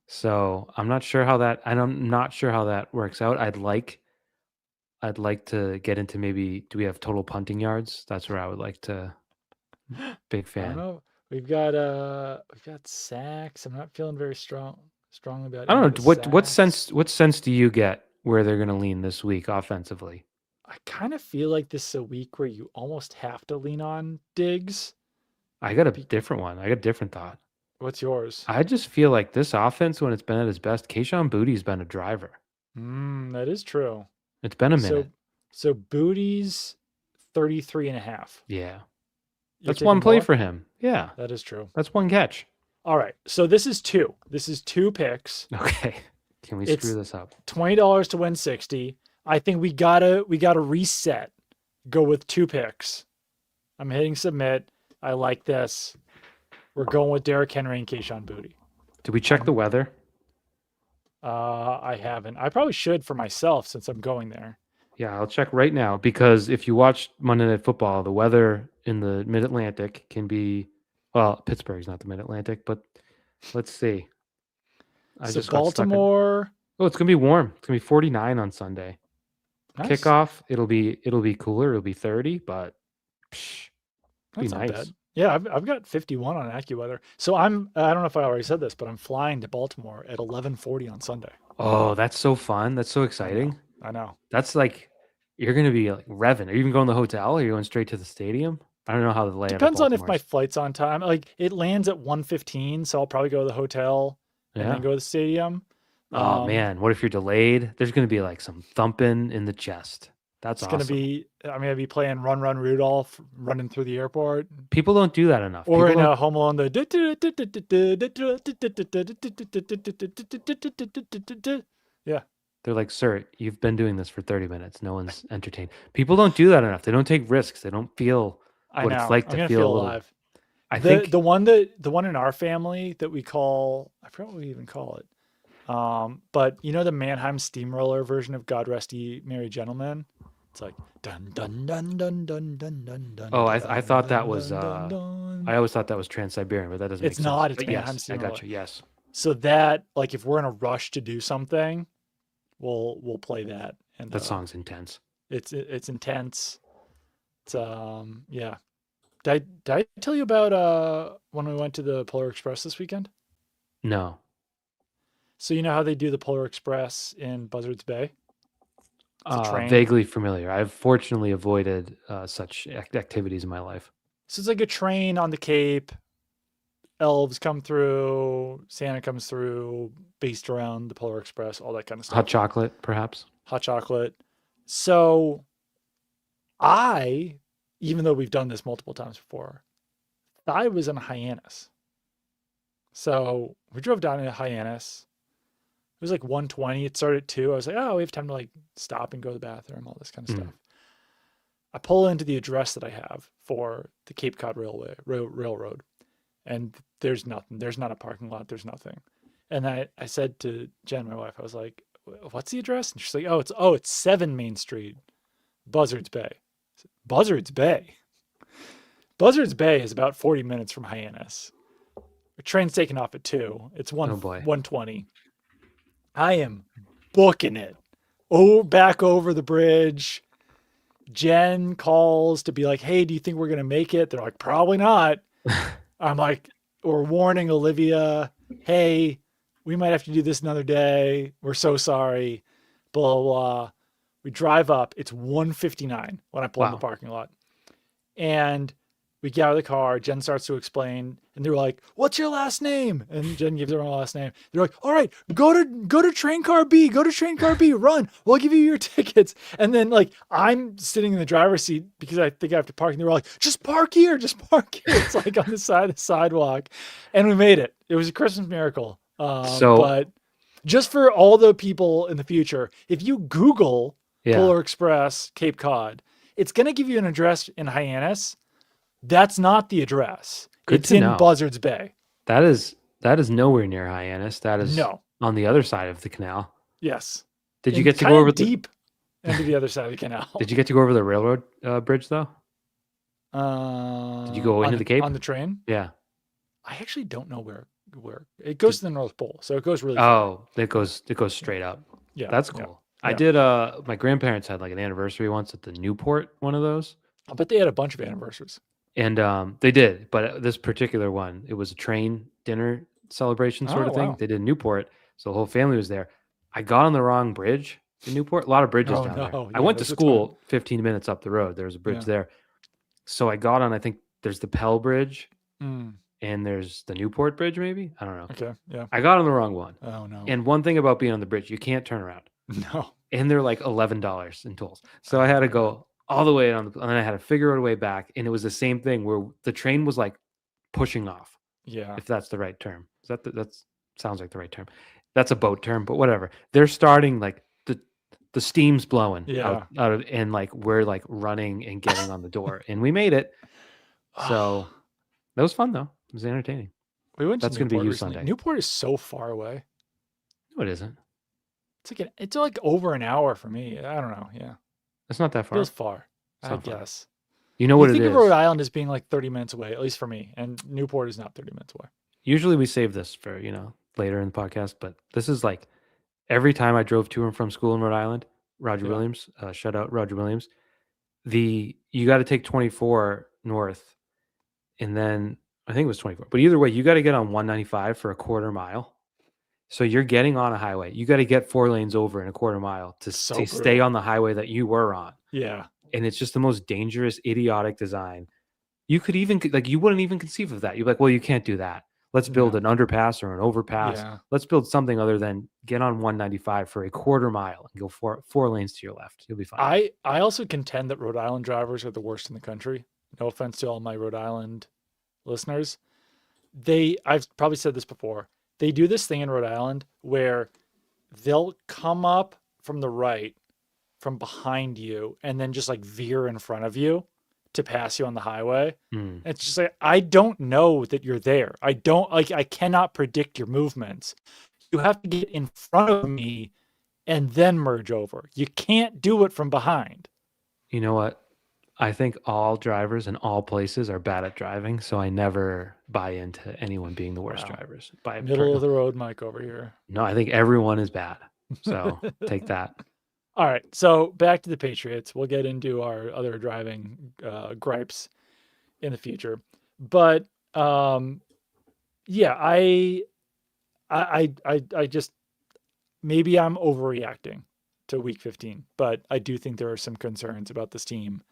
So I'm not sure how that works out. I'd like to get into maybe do we have total punting yards? That's where I would like to. Big I don't fan. know. We've got sacks. I'm not feeling very strongly about I any of don't the know sacks. what sense do you get where they're going to lean this week offensively? I kind of feel like this is a week where you almost have to lean on Diggs. I got a different one. I got a different thought. What's yours? I just feel like this offense, when it's been at its best, Kayshon Boutte's been a driver. That is true. It's been a So, minute. so Booty's 33.5. Yeah. You're That's one taking play more? for him. Yeah. That is true. That's one catch. All right. So this is two. This is two picks. Okay. Can we screw It's this up? $20 to win 60. I think we gotta reset. Go with two picks. I'm hitting submit. I like this. We're going with Derrick Henry and Kayshon Boutte. Did we check the weather? I haven't. I probably should for myself since I'm going there. Yeah, I'll check right now because if you watch Monday Night Football, the weather in the Mid Atlantic can be, well, Pittsburgh's not the Mid Atlantic, but let's see. I So just got stuck in. Baltimore. Oh, it's gonna be warm. It's gonna be 49 on Sunday. Nice. Kickoff, it'll be cooler. It'll be 30, but be That's not nice. bad. Yeah, I've got 51 on AccuWeather. So I don't know if I already said this, but I'm flying to Baltimore at 11:40 on Sunday. Oh, that's so fun. That's so exciting. I know. That's like you're gonna be like revving. Are you even going to the hotel? Or are you going straight to the stadium? I don't know how the layout Depends of on if my Baltimore's. flight's on time. Like it lands at 1:15, so I'll probably go to the hotel and Yeah. then go to the stadium. Oh man, what if you're delayed? There's gonna be like some thumping in the chest. That's It's awesome. gonna be. I'm gonna be playing Run Run Rudolph, running through the airport, People don't do that enough. or People in don't, Home Alone. Yeah, they're like, sir, you've been doing this for 30 minutes. No one's entertained. People don't do that enough. They don't take risks. They don't feel I what know. it's like I'm to gonna feel feel a little. alive. I The think the one in our family that we call, I forgot what we even call it. But you know the Mannheim Steamroller version of God Rest Ye Merry Gentlemen? It's like dun dun dun dun dun dun dun dun. Oh, I thought that was dun, dun. I always thought that was Trans-Siberian, but that doesn't make It's sense. not. It's But Mannheim yes, I Steamroller. got you. Yes. So that, like, if we're in a rush to do something, we'll play that. And That song's intense. it's intense. It's yeah. Did I tell you about when we went to the Polar Express this weekend? No. So you know how they do the Polar Express in Buzzards Bay? It's a train. Vaguely familiar. I've fortunately avoided such activities in my life. So it's like a train on the Cape. Elves come through, Santa comes through, based around the Polar Express, all that kind of stuff. Hot chocolate, perhaps. Hot chocolate. So even though we've done this multiple times before, I was in Hyannis. So we drove down to Hyannis. It was like 1:20. It started at 2. I was like, oh, we have time to like stop and go to the bathroom, all this kind of stuff. I pull into the address that I have for the Cape Cod Railroad, and there's nothing. There's not a parking lot. There's nothing. And I said to Jen, my wife, I was like, what's the address? And she's like, it's 7 Main Street, Buzzards Bay. Buzzards Bay. Buzzards Bay is about 40 minutes from Hyannis. The train's taking off at 2. It's 1:20. I am booking it. Oh, back over the bridge. Jen calls to be like, hey, do you think we're going to make it? They're like, probably not. I'm like, we're warning Olivia, hey, we might have to do this another day. We're so sorry. Blah, blah, blah. We drive up. It's 1:59 when I pull in the parking lot. And we get out of the car. Jen starts to explain, and they're like, what's your last name? And Jen gives her last name. They're like, all right, go to train car B, run. We'll give you your tickets. And then like, I'm sitting in the driver's seat because I think I have to park. And they were like, just park here. It's like on the side of the sidewalk. And we made it. It was a Christmas miracle. But just for all the people in the future, if you Google Polar Express Cape Cod, it's going to give you an address in Hyannis. That's not the address. It's in Buzzards Bay. That is nowhere near Hyannis. That is on the other side of the canal. Yes. Did you get to go over deep into the other side of the canal? Did you get to go over the railroad bridge though? Did you go into the Cape on the train? Yeah. I actually don't know where it goes to the North Pole, so it goes really far. Oh, it goes straight up. Yeah, that's cool. Yeah. I did. My grandparents had like an anniversary once at the Newport, one of those. I bet they had a bunch of anniversaries. And they did, but this particular one, it was a train dinner celebration sort of thing. They did in Newport, so the whole family was there. I got on the wrong bridge in Newport. A lot of bridges down there. I went to school 15 minutes up the road. There was a bridge there. So I got on, I think there's the Pell Bridge. and there's the Newport Bridge, maybe? I don't know. Okay. Yeah. I got on the wrong one. Oh no. And one thing about being on the bridge, you can't turn around. No. And they're like $11 in tolls. So Oh I had to my God. go all the way on, and then I had to figure out a way back. And it was the same thing where the train was like pushing off, Yeah. if that's the right term. Is that that's sounds like the right term? That's a boat term, but whatever. They're starting like the steam's blowing Yeah. out of, and like we're like running and getting on the door, and we made it. So that was fun though. It was entertaining. We went That's to going to be Newport you recently. Sunday. Newport is so far away. No, it isn't. It's like over an hour for me. I don't know. Yeah. It's not that far. Feels far, It's I not far. guess. You know what You it think is. of Rhode Island as being like 30 minutes away, at least for me, and Newport is not 30 minutes away. Usually we save this for, later in the podcast, but this is like every time I drove to and from school in Rhode Island, Roger Yeah. Williams, shout out Roger Williams, you got to take 24 north, and then I think it was 24, but either way, you got to get on 195 for a quarter mile. So you're getting on a highway. You got to get 4 lanes over in a quarter mile to stay brutal. on the highway that you were on. Yeah. And it's just the most dangerous, idiotic design. You could even you wouldn't even conceive of that. You're like, well, you can't do that. Let's build an underpass or an overpass. Yeah. Let's build something other than get on 195 for a quarter mile and go 4 lanes to your left. You'll be fine. I also contend that Rhode Island drivers are the worst in the country. No offense to all my Rhode Island listeners. I've probably said this before. They do this thing in Rhode Island where they'll come up from the right, from behind you, and then just like veer in front of you to pass you on the highway. It's just like, I don't know that you're there. I cannot predict your movements. You have to get in front of me and then merge over. You can't do it from behind. You know what? I think all drivers in all places are bad at driving, so I never buy into anyone being the worst drivers. Middle of the road Mike over here. No, I think everyone is bad. So take that. All right, so back to the Patriots. We'll get into our other driving gripes in the future, but yeah, I just, maybe I'm overreacting to Week 15, but I do think there are some concerns about this team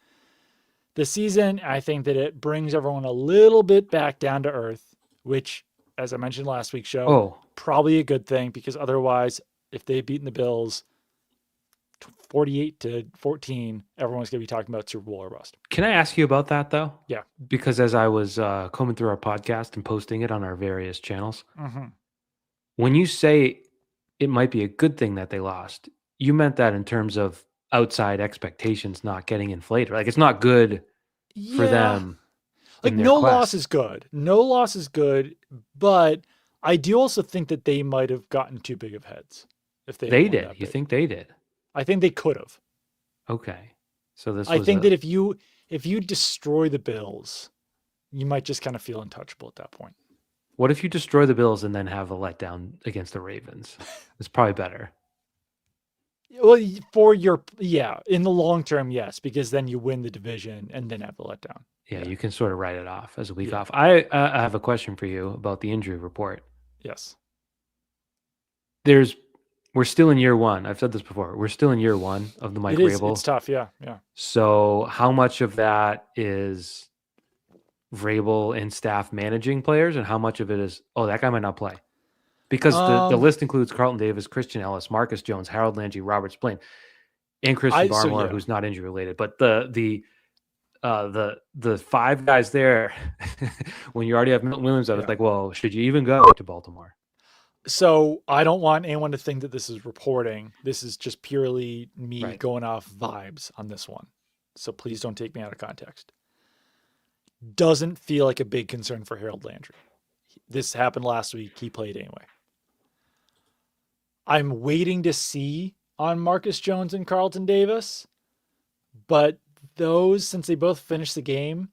this season. I think that it brings everyone a little bit back down to earth, which, as I mentioned last week's show, probably a good thing, because otherwise, if they've beaten the Bills 48-14, everyone's going to be talking about Super Bowl or bust. Can I ask you about that, though? Yeah. Because as I was combing through our podcast and posting it on our various channels, when you say it might be a good thing that they lost, you meant that in terms of outside expectations not getting inflated. Like, it's not good for them. Like, no loss is good. No loss is good, but I do also think that they might have gotten too big of heads if they did. You think they did? I think they could have. Okay. So I think that if you destroy the Bills, you might just kind of feel untouchable at that point. What if you destroy the Bills and then have a letdown against the Ravens? It's probably better. Well, in the long term, yes, because then you win the division and then have the letdown. Yeah, you can sort of write it off as a week off. I have a question for you about the injury report. Yes. We're still in year one. I've said this before. We're still in year one of the Mike Vrabel. It's tough, yeah. So how much of that is Vrabel and staff managing players, and how much of it is, that guy might not play? Because the list includes Carlton Davis, Christian Ellis, Marcus Jones, Harold Landry, Robert Spillane, and Christian Barmore, who's not injury related. But the 5 guys there, when you already have Milton Williams out, it's like, well, should you even go to Baltimore? So I don't want anyone to think that this is reporting. This is just purely me going off vibes on this one. So please don't take me out of context. Doesn't feel like a big concern for Harold Landry. This happened last week. He played anyway. I'm waiting to see on Marcus Jones and Carlton Davis, but those, since they both finished the game,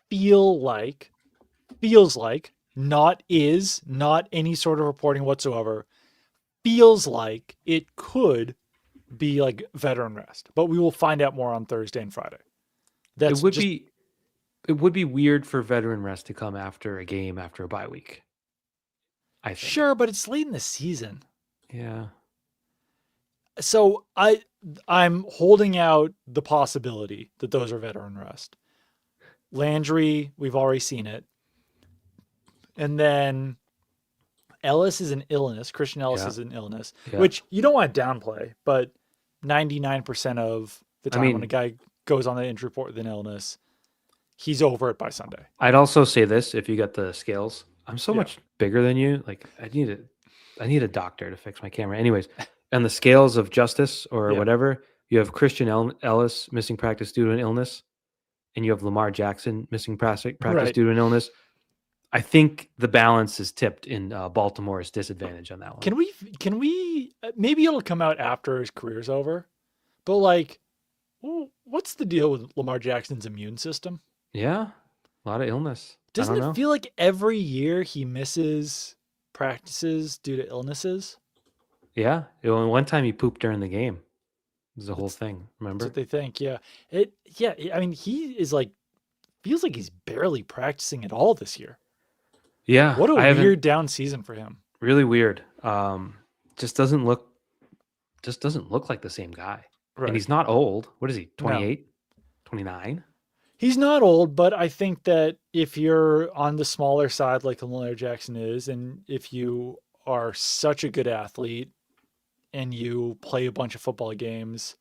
feels like, not any sort of reporting whatsoever, feels like it could be like veteran rest, but we will find out more on Thursday and Friday. It would be weird for veteran rest to come after a game after a bye week. I think. Sure, but it's late in the season. Yeah. So I'm holding out the possibility that those are veteran rest. Landry, we've already seen it. And then Ellis is an illness. Christian Ellis Yeah. is an illness, Yeah. which you don't want to downplay, but 99% of the I time when a mean, guy goes on the injury report with an illness, he's over it by Sunday. I'd also say this if you got the scales. I'm so Yeah. much bigger than you. Like I need a doctor to fix my camera. Anyways, on the scales of justice or Yeah. whatever, you have Christian Ellis missing practice due to an illness, and you have Lamar Jackson missing practice Right. due to an illness. I think the balance is tipped in Baltimore's disadvantage on that one. Can we maybe it'll come out after his career's over, but like, what's the deal with Lamar Jackson's immune system? Yeah, a lot of illness. I Doesn't don't it know. feel like every year he misses practices due to illnesses? Yeah, one time he pooped during the game. It was a whole That's thing. that's what Remember? they think. Yeah. I mean, he is like feels like he's barely practicing at all this year. Yeah, What a I haven't. weird down season for him. Really weird. Just doesn't look like the same guy. And Right. he's not old. What is he? No. 28? 29? He's not old, but I think that if you're on the smaller side like Lamar Jackson is, and if you are such a good athlete and you play a bunch of football games,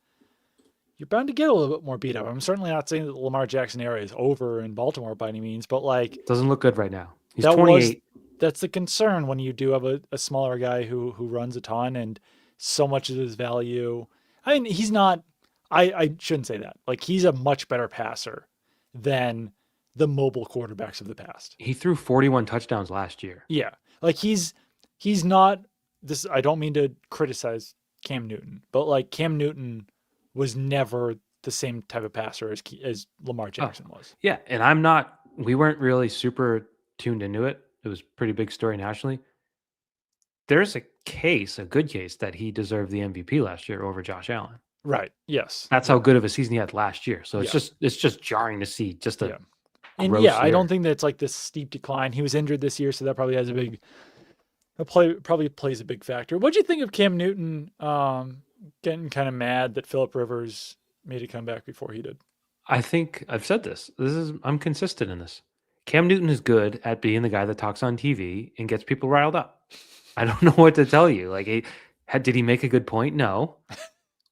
you're bound to get a little bit more beat up. I'm certainly not saying that the Lamar Jackson era is over in Baltimore by any means, but like Doesn't look good right now. He's that was 28. that's the concern when you do have a smaller guy who runs a ton and so much of his value. I mean, he's not. I shouldn't say that. Like he's a much better passer than the mobile quarterbacks of the past. He threw 41 touchdowns last year. Yeah, like he's not this. I don't mean to criticize Cam Newton, but like Cam Newton was never the same type of passer as Lamar Oh, Jackson was. yeah. And we weren't really super tuned into it. It was a pretty big story nationally. There's a good case that he deserved the MVP last year over Josh Allen. Right. Yes. That's how good of a season he had last year. So Yeah. it's just jarring to see just Yeah. a And gross I don't year. think that's like this steep decline. He was injured this year, so that probably has probably plays a big factor. What'd you think of Cam Newton getting kind of mad that Philip Rivers made a comeback before he did? I think I've said this. I'm consistent in this. Cam Newton is good at being the guy that talks on TV and gets people riled up. I don't know what to tell you. Like, did he make a good point? No.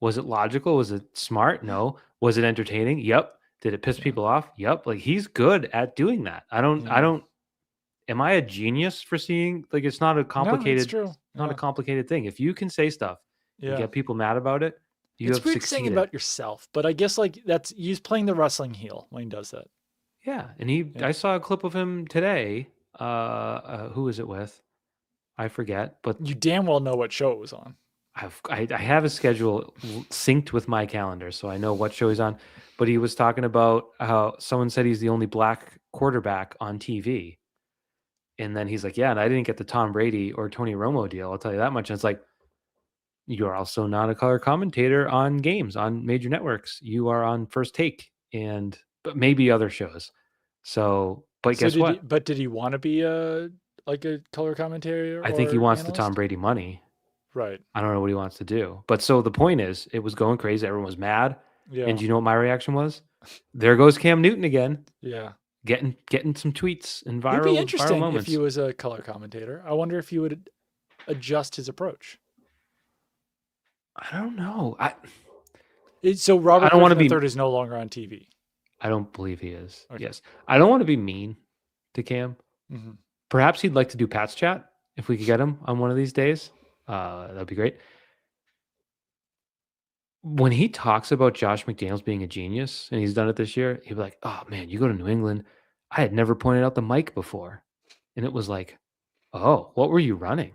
Was it logical? Was it smart? No. Was it entertaining? Yep. Did it piss Yeah. people off? Yep. Like he's good at doing that. I Yeah. don't. Am I a genius for seeing? Like, it's not a No, it's complicated, true. not a Yeah. complicated thing. If you can say stuff and Yeah. get people mad about it, you It's have weird saying succeeded. about yourself, but I guess like he's playing the wrestling heel when he does that. Yeah, and Yeah. I saw a clip of him today. Who was it with? I forget, but You damn well know what show it was on. I have a schedule synced with my calendar, so I know what show he's on. But he was talking about how someone said he's the only black quarterback on TV, and then he's like, "Yeah, and I didn't get the Tom Brady or Tony Romo deal. I'll tell you that much." And it's like, you're also not a color commentator on games on major networks. You are on First Take but maybe other shows. So, but So guess what? did he want to be a color commentator I think he or wants the Tom analyst? Brady money. Right. I don't know what he wants to do. But so the point is, it was going crazy. Everyone was mad. Yeah. And do you know what my reaction was? There goes Cam Newton again, Yeah. getting some tweets and It'd be viral interesting if moments. he was a color commentator. I wonder if he would adjust his approach. I don't know. So Robert I don't want to Griffin be. III is no longer on TV. I don't believe he is. Okay. Yes, I don't want to be mean to Cam. Mm-hmm. Perhaps he'd like to do Pat's chat if we could get him on one of these days. That'd be great. When he talks about Josh McDaniels being a genius, and he's done it this year, he'd be like, "Oh man, you go to New England. I had never pointed out the mic before," and it was like, "Oh, what were you running?"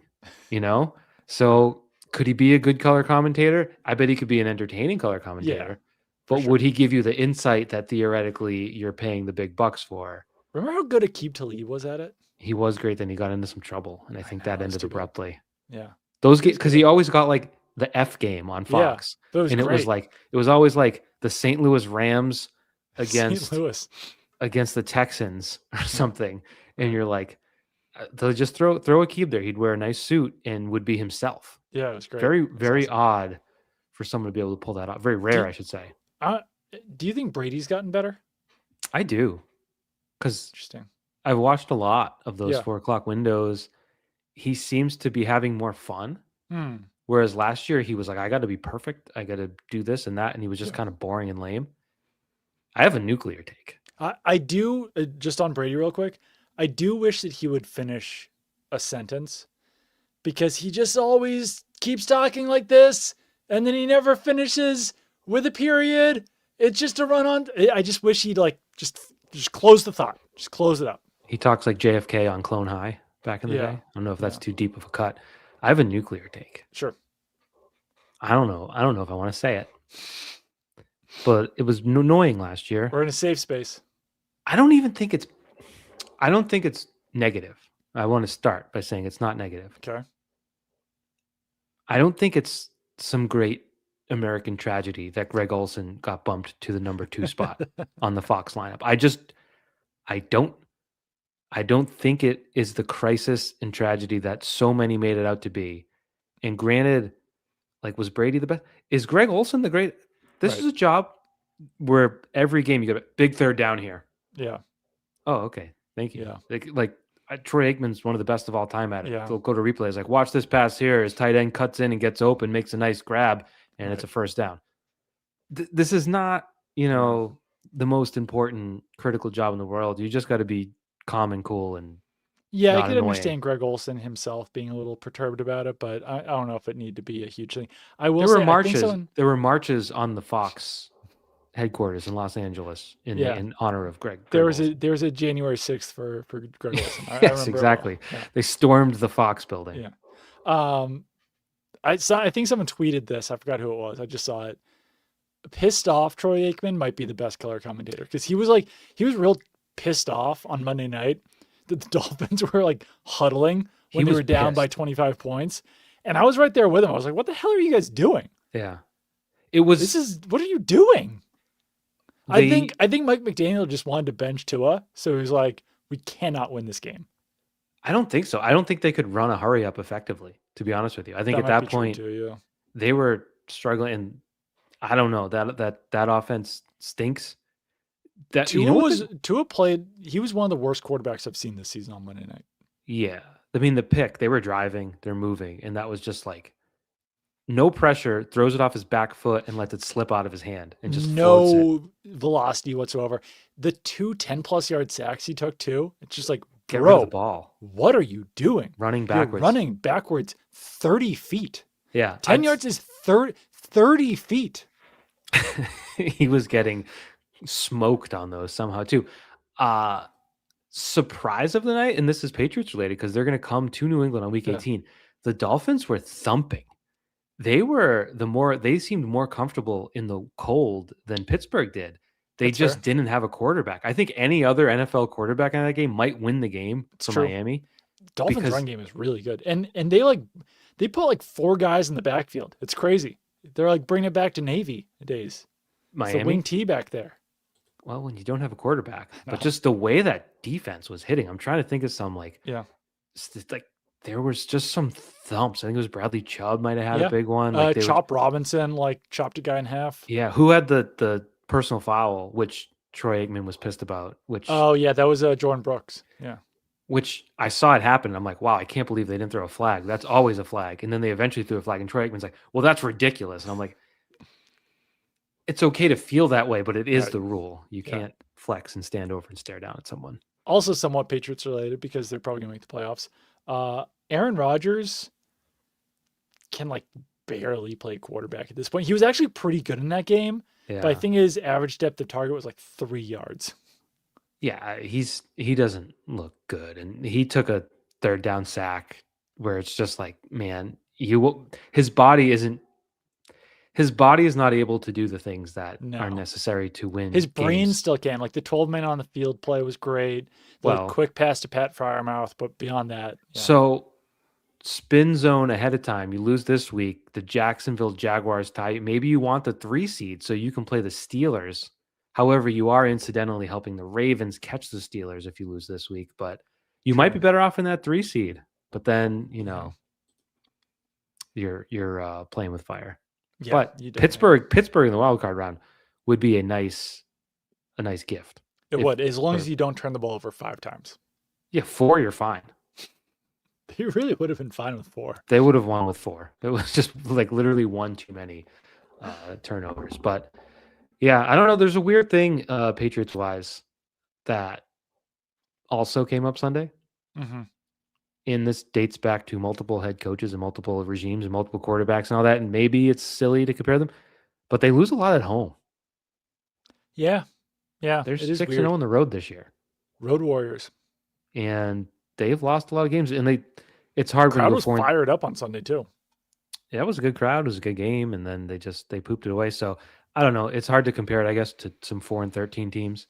You know. So could he be a good color commentator? I bet he could be an entertaining color commentator. But sure. would he give you the insight that theoretically you're paying the big bucks for? Remember how good Aqib Talib was at it? He was great. Then he got into some trouble, and I think that know, it's ended too bad. abruptly. Yeah. Those games, because he always got like the F game on Fox, That was and great. it was always like the St. Louis Rams St. Louis against the Texans or something, and you're like, they'll just throw Aqib there. He'd wear a nice suit and would be himself. Yeah, it was great. Very awesome. Odd for someone to be able to pull that off. Very rare, I should say. Do you think Brady's gotten better? I do, because interesting. I've watched a lot of those Yeah. 4 o'clock windows. He seems to be having more fun. Hmm. Whereas last year he was like, I got to be perfect. I got to do this and that. And he was just Yeah. kind of boring and lame. I have a nuclear take. I do, just on Brady real quick. I do wish that he would finish a sentence because he just always keeps talking like this and then he never finishes with a period. It's just a run on. I just wish he'd like just close the thought. Just close it up. He talks like JFK on Clone High back in the day. Yeah. I don't know if that's Yeah. too deep of a cut. I have a nuclear take. Sure. I don't know. I don't know if I want to say it, but it was annoying last year. We're in a safe space. I don't even think it's. I don't think it's negative. I want to start by saying it's not negative. Okay. I don't think it's some great American tragedy that Greg Olson got bumped to the number 2 spot on the Fox lineup. I don't I don't think it is the crisis and tragedy that so many made it out to be. And granted, like, was Brady the best? Is Greg Olson the great? This is Right. a job where every game you got a big third down here. Yeah. Oh, okay. Thank you. Yeah. Like Troy Aikman's one of the best of all time at it. Yeah. They'll go to replays. Like, watch this pass here. His tight end cuts in and gets open, makes a nice grab, and it's a first down. This is not, the most important critical job in the world. You just got to be calm and cool and Yeah, I not could annoying. understand Greg Olson himself being a little perturbed about it, but I don't know if it need to be a huge thing. I will There say, were I think marches. someone, There were marches on the Fox headquarters in Los Angeles in honor of Greg. there was Olson. a there was a January 6th for Greg Olson. I Yes, remember exactly. It well. Yeah. They stormed the Fox building. Yeah. I think someone tweeted this. I forgot who it was. I just saw it. Pissed off Troy Aikman might be the best color commentator because he was real pissed off on Monday night that the Dolphins were like huddling when they were down by 25 points. And I was right there with him. I was like, what the hell are you guys doing? Yeah. What are you doing? I think Mike McDaniel just wanted to bench Tua. So he was like, we cannot win this game. I don't think so. I don't think they could run a hurry up effectively, to be honest with you. I think at that point they were struggling, and I don't know, that offense stinks. Tua played, he was one of the worst quarterbacks I've seen this season on Monday night. Yeah. I mean, the pick, they were driving, they're moving, and that was just like no pressure, throws it off his back foot and lets it slip out of his hand and just no velocity whatsoever. The 2 10+ yard sacks he took too. It's just like, get rid of the bro, ball. what are you doing? Running backwards. You're running backwards 30 feet. Yeah. 10 yards is 30 feet. He was getting smoked on those somehow too. Surprise of the night, and this is Patriots related because they're going to come to New England on week 18. The Dolphins were thumping. They seemed more comfortable in the cold than Pittsburgh did. They just didn't have a quarterback. I think any other NFL quarterback in that game might win the game for Miami. Dolphins run game is really good. And they put like 4 guys in the backfield. It's crazy. They're like bringing it back to Navy days. Miami. It's the wing T back there. Well, when you don't have a quarterback, but just the way that defense was hitting, I'm trying to think of some there was just some thumps. I think it was Bradley Chubb might have had a big one. Chop Robinson chopped a guy in half. Yeah, who had the personal foul, which Troy Aikman was pissed about. That was Jordan Brooks. Yeah, which I saw it happen. I'm like, wow, I can't believe they didn't throw a flag. That's always a flag. And then they eventually threw a flag, and Troy Aikman's like, well, that's ridiculous. And I'm like, it's okay to feel that way, but it is the rule. You can't flex and stand over and stare down at someone. Also somewhat Patriots related because they're probably going to make the playoffs. Aaron Rodgers can barely play quarterback at this point. He was actually pretty good in that game, but I think his average depth of target was 3 yards. Yeah, he doesn't look good, and he took a third down sack where it's just like, man, his body is not able to do the things that are necessary to win. His brain still can. The 12-man on the field play was great. The quick pass to Pat Freiermuth, but beyond that. Yeah. So spin zone ahead of time. You lose this week. The Jacksonville Jaguars tie you. Maybe you want the 3 seed so you can play the Steelers. However, you are incidentally helping the Ravens catch the Steelers if you lose this week. But you might be better off in that 3 seed. But then, you're playing with fire. Yeah, but Pittsburgh in the wild card round would be a nice gift. It would, as long as you don't turn the ball over 5 times. Yeah, 4, you're fine. They really would have been fine with 4. They would have won with 4. It was just like literally one too many turnovers. But yeah, I don't know. There's a weird thing, Patriots wise, that also came up Sunday. Mm-hmm. And this dates back to multiple head coaches and multiple regimes and multiple quarterbacks and all that. And maybe it's silly to compare them, but they lose a lot at home. Yeah. Yeah. They're It is 6-0 weird. on the road this year. Road Warriors. And they've lost a lot of games. And it's hard when you Crowd go was 4. fired up on Sunday too. Yeah, it was a good crowd. It was a good game. And then they pooped it away. So I don't know. It's hard to compare it, I guess, to some 4-13 teams.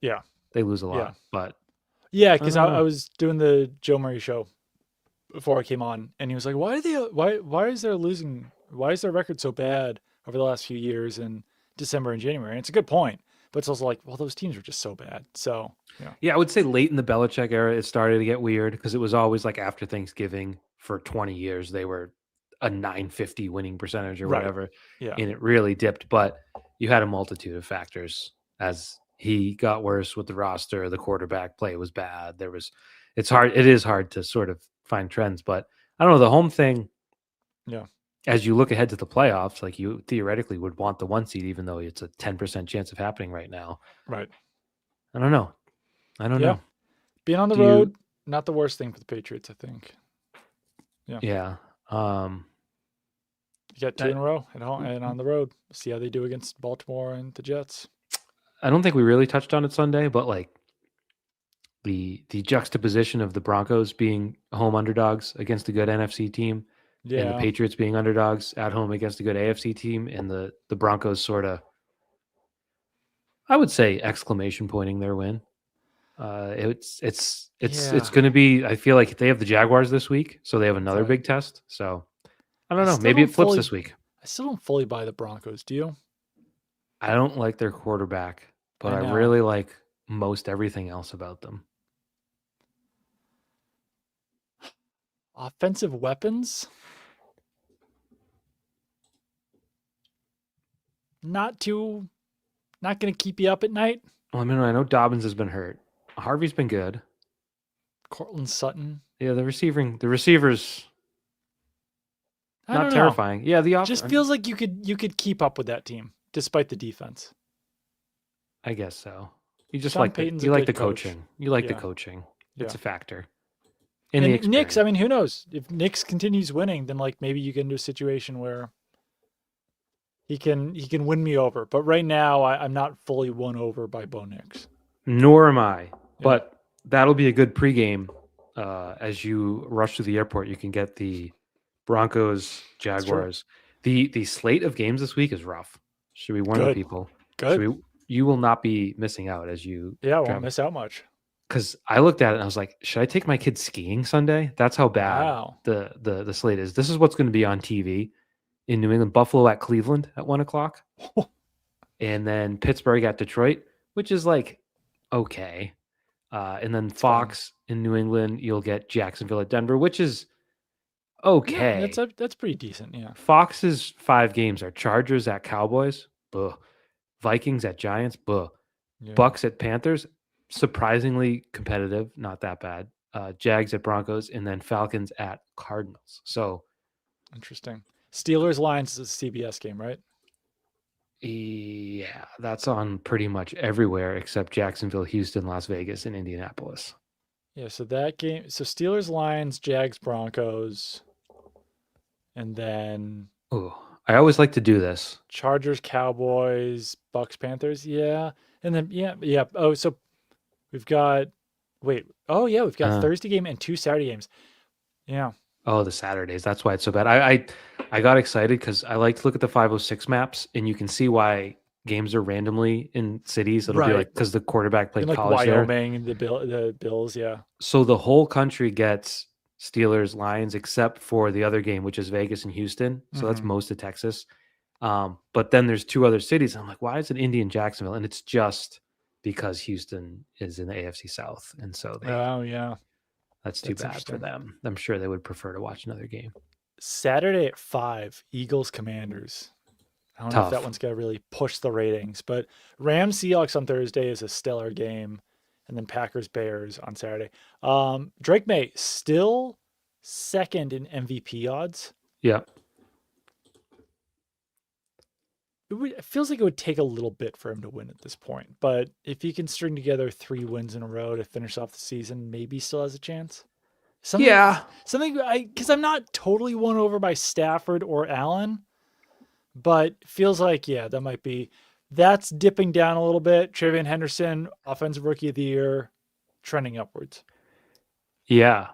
Yeah. They lose a Yeah. lot, but Yeah. I Because don't I know. was doing the Joe Murray show before I came on, and he was like, "Why are they? Why is their losing? Why is their record so bad over the last few years in December and January?" And it's a good point, but it's also like, well, those teams were just so bad. So yeah, Yeah, I would say late in the Belichick era, it started to get weird because it was always like after Thanksgiving for 20 years, they were a 950 winning percentage or right, whatever, yeah, and it really dipped. But you had a multitude of factors as he got worse with the roster. The quarterback play was bad. It's hard. It is hard to sort of find trends, but I don't know. The home thing, yeah, as you look ahead to the playoffs, like you theoretically would want the 1 seed, even though it's a 10% chance of happening right now. right, I don't know. I don't yeah. know. Being on the Do you? road, not the worst thing for the Patriots, I think. Yeah, Yeah. you got 2 I, in a row at home and on the road. See how they do against Baltimore and the Jets. I don't think we really touched on it Sunday, but like the juxtaposition of the Broncos being home underdogs against a good NFC team and the Yeah, Patriots being underdogs at home against a good AFC team and the Broncos sort of, I would say, exclamation pointing their win. It's yeah. going to be, I feel like they have the Jaguars this week, so they have another Okay. big test. So I I don't know. still Maybe don't it flips fully, this week. I still don't fully buy the Broncos. Do you? I don't like their quarterback, but I I know. really like most everything else about them. Offensive weapons, not too, not going to keep you up at night. Well, I know Dobbins has been hurt. Harvey's been good. Cortland Sutton. Yeah, the receivers I not don't know. terrifying. Yeah, the off. Just feels like you could keep up with that team despite the defense. I guess so. You just Sean Payton's a like the good coach. coaching. You like the Yeah, coaching. It's yeah. a factor. And the And Knicks, I experience. mean, who knows? If Knicks continues winning, then like maybe you get into a situation where he can win me over. But right now, I'm not fully won over by Bo Nix. Nor am I. Yeah, But that'll be a good pregame. As you rush to the airport, you can get the Broncos, it's true. Jaguars. The slate of games this week is rough. Should we warn the Good, people? good. You will not be missing out as you Yeah, I won't travel. miss out much. Because I looked at it and I was like, should I take my kids skiing Sunday? That's how bad Wow. the slate is. This is what's going to be on TV in New England. Buffalo at Cleveland at 1:00, and then Pittsburgh at Detroit, which is like okay. And then It's fine. Fox in New England, you'll get Jacksonville at Denver, which is Yeah, that's okay. that's pretty decent. Yeah. Fox's 5 games are Chargers at Cowboys, buh. Vikings at Giants, buh. Yeah. Bucks at Panthers, surprisingly competitive, not that bad. Jags at Broncos, and then Falcons at Cardinals. So Interesting. Steelers Lions is a CBS game, right? yeah, that's on pretty much everywhere except Jacksonville, Houston, Las Vegas, and Indianapolis. Yeah, so that game, so Steelers Lions, Jags Broncos, and then Oh, I always like to do this. Chargers Cowboys, Bucks Panthers. Yeah. And then yeah. Oh, so we've got wait. Oh yeah, we've got Uh, Thursday game and 2 Saturday games. Yeah. oh, the Saturdays. That's why it's so bad. I got excited because I like to look at the 506 maps, and you can see why games are randomly in cities. It'll be Right. like because the quarterback In played like college there. Wyoming and the Bills, yeah. So the whole country gets Steelers, Lions, except for the other game, which is Vegas and Houston. So that's Mhm. most of Texas. But then there's 2 other cities. I'm like, why is it Indy and Jacksonville? And it's just because Houston is in the AFC South, and so Oh yeah. that's too That's bad for interesting. them. I'm sure they would prefer to watch another game. Saturday at 5, Eagles Commanders. I don't know if that Tough. one's gonna really push the ratings, but Rams Seahawks on Thursday is a stellar game. and then Packers Bears on Saturday. Drake May still second in MVP odds. Yeah. It feels like it would take a little bit for him to win at this point, but if he can string together 3 wins in a row to finish off the season, maybe he still has a chance. Yeah. Something because I'm not totally won over by Stafford or Allen, but feels like that's dipping down a little bit. Travion Henderson, offensive rookie of the year, trending upwards. Yeah.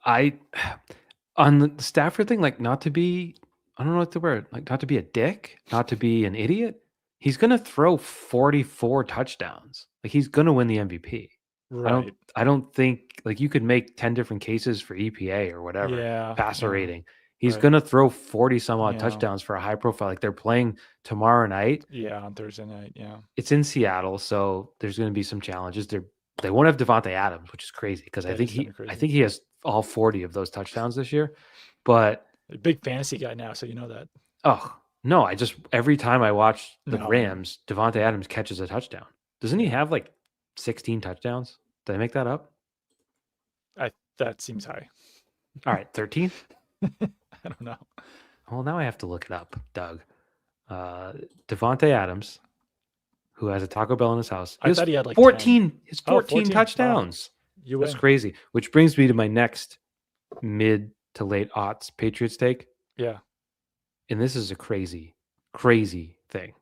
On the Stafford thing, like not to be, I don't know what the word, like not to be a dick, not to be an idiot. He's gonna throw 44 touchdowns. Like he's gonna win the MVP. Right. I don't think like you could make 10 different cases for EPA or whatever Yeah. passer rating. He's Right. gonna throw 40 some odd Yeah. touchdowns for a high profile. Like they're playing tomorrow night. Yeah, on Thursday night. Yeah. It's in Seattle, so there's gonna be some challenges. They won't have Devontae Adams, which is crazy because I That think is kinda crazy. he has all 40 of those touchdowns this year. But A big fantasy guy now, so you know that. oh no, every time I watch the No. Rams, Devontae Adams catches a touchdown. Doesn't he have like 16 touchdowns? Did I make that up? That seems high. All right, 13? I don't know. Well, now I have to look it up, Doug. Devontae Adams, who has a Taco Bell in his house. I thought he had like 14. 10. His 14. 14 Wow. touchdowns. You That's win. crazy. Which brings me to my next mid to late aughts Patriots take. Yeah. And this is a crazy, crazy thing.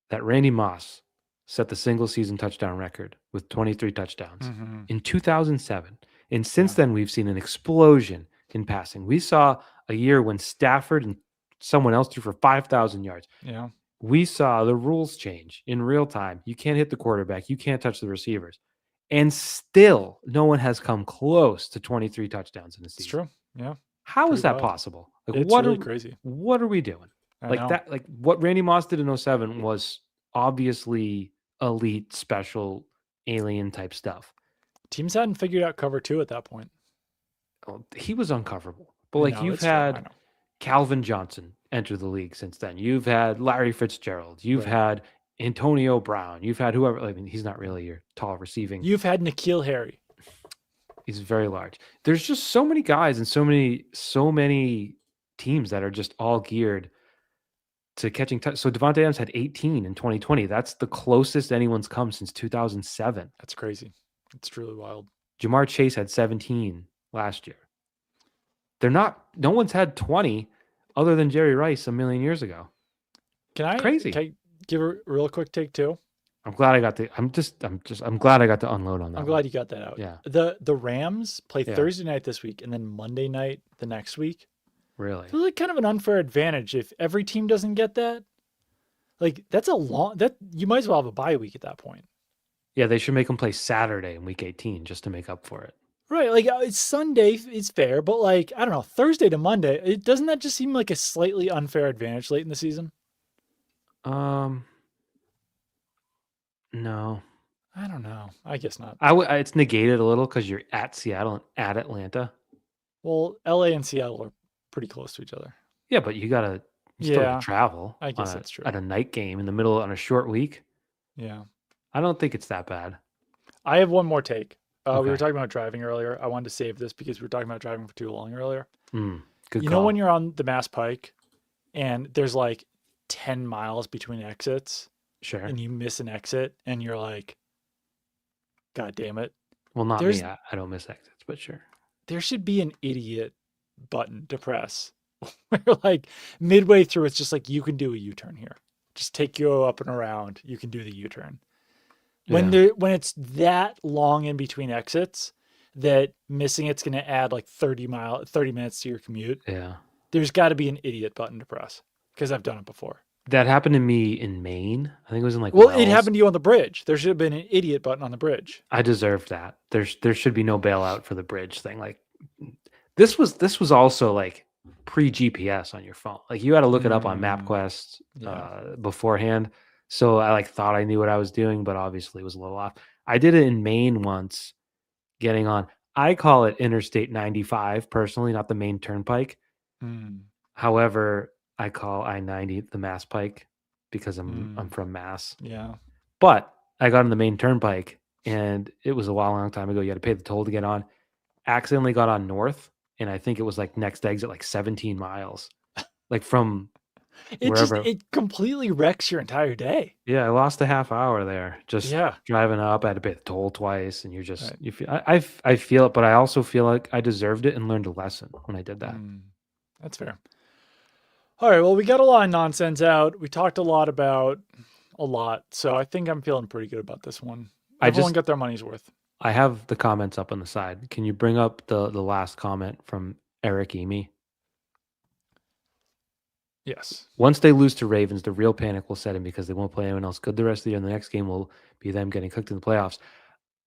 That Randy Moss set the single season touchdown record with 23 touchdowns in 2007. And since then, we've seen an explosion in passing. We saw a year when Stafford and someone else threw for 5,000 yards. Yeah. We saw the rules change in real time. You can't hit the quarterback. You can't touch the receivers. And still, no one has come close to 23 touchdowns in a season. It's true. Yeah. How is Pretty that wild. possible? Like, It's really crazy. What are we doing? I Like know. that, like what Randy Moss did in 07 was obviously elite, special, alien type stuff. Teams hadn't figured out cover 2 at that point. Well, he was uncoverable. But like you've it's true. I had know. Calvin Johnson enter the league since then. You've had Larry Fitzgerald. You've Right. had Antonio Brown. You've had whoever. I mean, he's not really your tall receiving. You've had N'Keal Harry. He's very large. There's just so many guys and so many teams that are just all geared to catching touch. So Devontae Adams had 18 in 2020. That's the closest anyone's come since 2007. That's crazy. It's truly wild. Jamar Chase had 17 last year. No one's had 20 other than Jerry Rice a million years ago. Crazy. Can I give a real quick take too? I'm glad I got to unload on that. I'm glad you got that out. Yeah. The Rams play Thursday night this week and then Monday night the next week. Really? It's like kind of an unfair advantage if every team doesn't get that. Like you might as well have a bye week at that point. Yeah, they should make them play Saturday in week 18 just to make up for it. Right, like it's Sunday, it's fair, but like I don't know, Thursday to Monday, doesn't that just seem like a slightly unfair advantage late in the season? No, I don't know. I guess not. It's negated a little because you're at Seattle and at Atlanta. Well, LA and Seattle are pretty close to each other. Yeah, but you still gotta travel. I guess that's true. At a night game in the middle on a short week. Yeah, I don't think it's that bad. I have one more take. Okay. We were talking about driving earlier. I wanted to save this because we were talking about driving for too long earlier. Good You know when you're on the Mass Pike and there's like 10 miles between exits? Sure. And you miss an exit and you're like, God damn it. Well, not me. I don't miss exits, but sure. There should be an idiot button to press where like midway through, it's just like, you can do a U-turn here. Just take you up and around. You can do the U-turn. When it's that long in between exits that missing it's going to add like 30 minutes to your commute. Yeah. There's got to be an idiot button to press because I've done it before. That happened to me in Maine. I think it was in Wells. It happened to you on the bridge. There should have been an idiot button on the bridge. I deserved that. There should be no bailout for the bridge thing. Like this was also like pre-GPS on your phone. Like you had to look it up on MapQuest beforehand. So I thought I knew what I was doing, but obviously it was a little off. I did it in Maine once, getting on. I call it Interstate 95 personally, not the Maine Turnpike. However, I call I-90 the Mass Pike because I'm from Mass. Yeah. But I got on the Maine Turnpike and it was a long time ago. You had to pay the toll to get on. Accidentally got on north, and I think it was like next exit like 17 miles, like from wherever. It completely wrecks your entire day. Yeah, I lost a half hour there just Yeah. driving up. I had to pay the toll twice, and you're just Right. you feel I feel it, but I also feel like I deserved it and learned a lesson when I did that. That's fair. All right. Well, we got a lot of nonsense out. We talked a lot about a lot. So I think I'm feeling pretty good about this one. Everyone got their money's worth. I have the comments up on the side. Can you bring up the last comment from Eric Emy? Yes. Once they lose to Ravens, the real panic will set in because they won't play anyone else good the rest of the year. And the next game will be them getting cooked in the playoffs.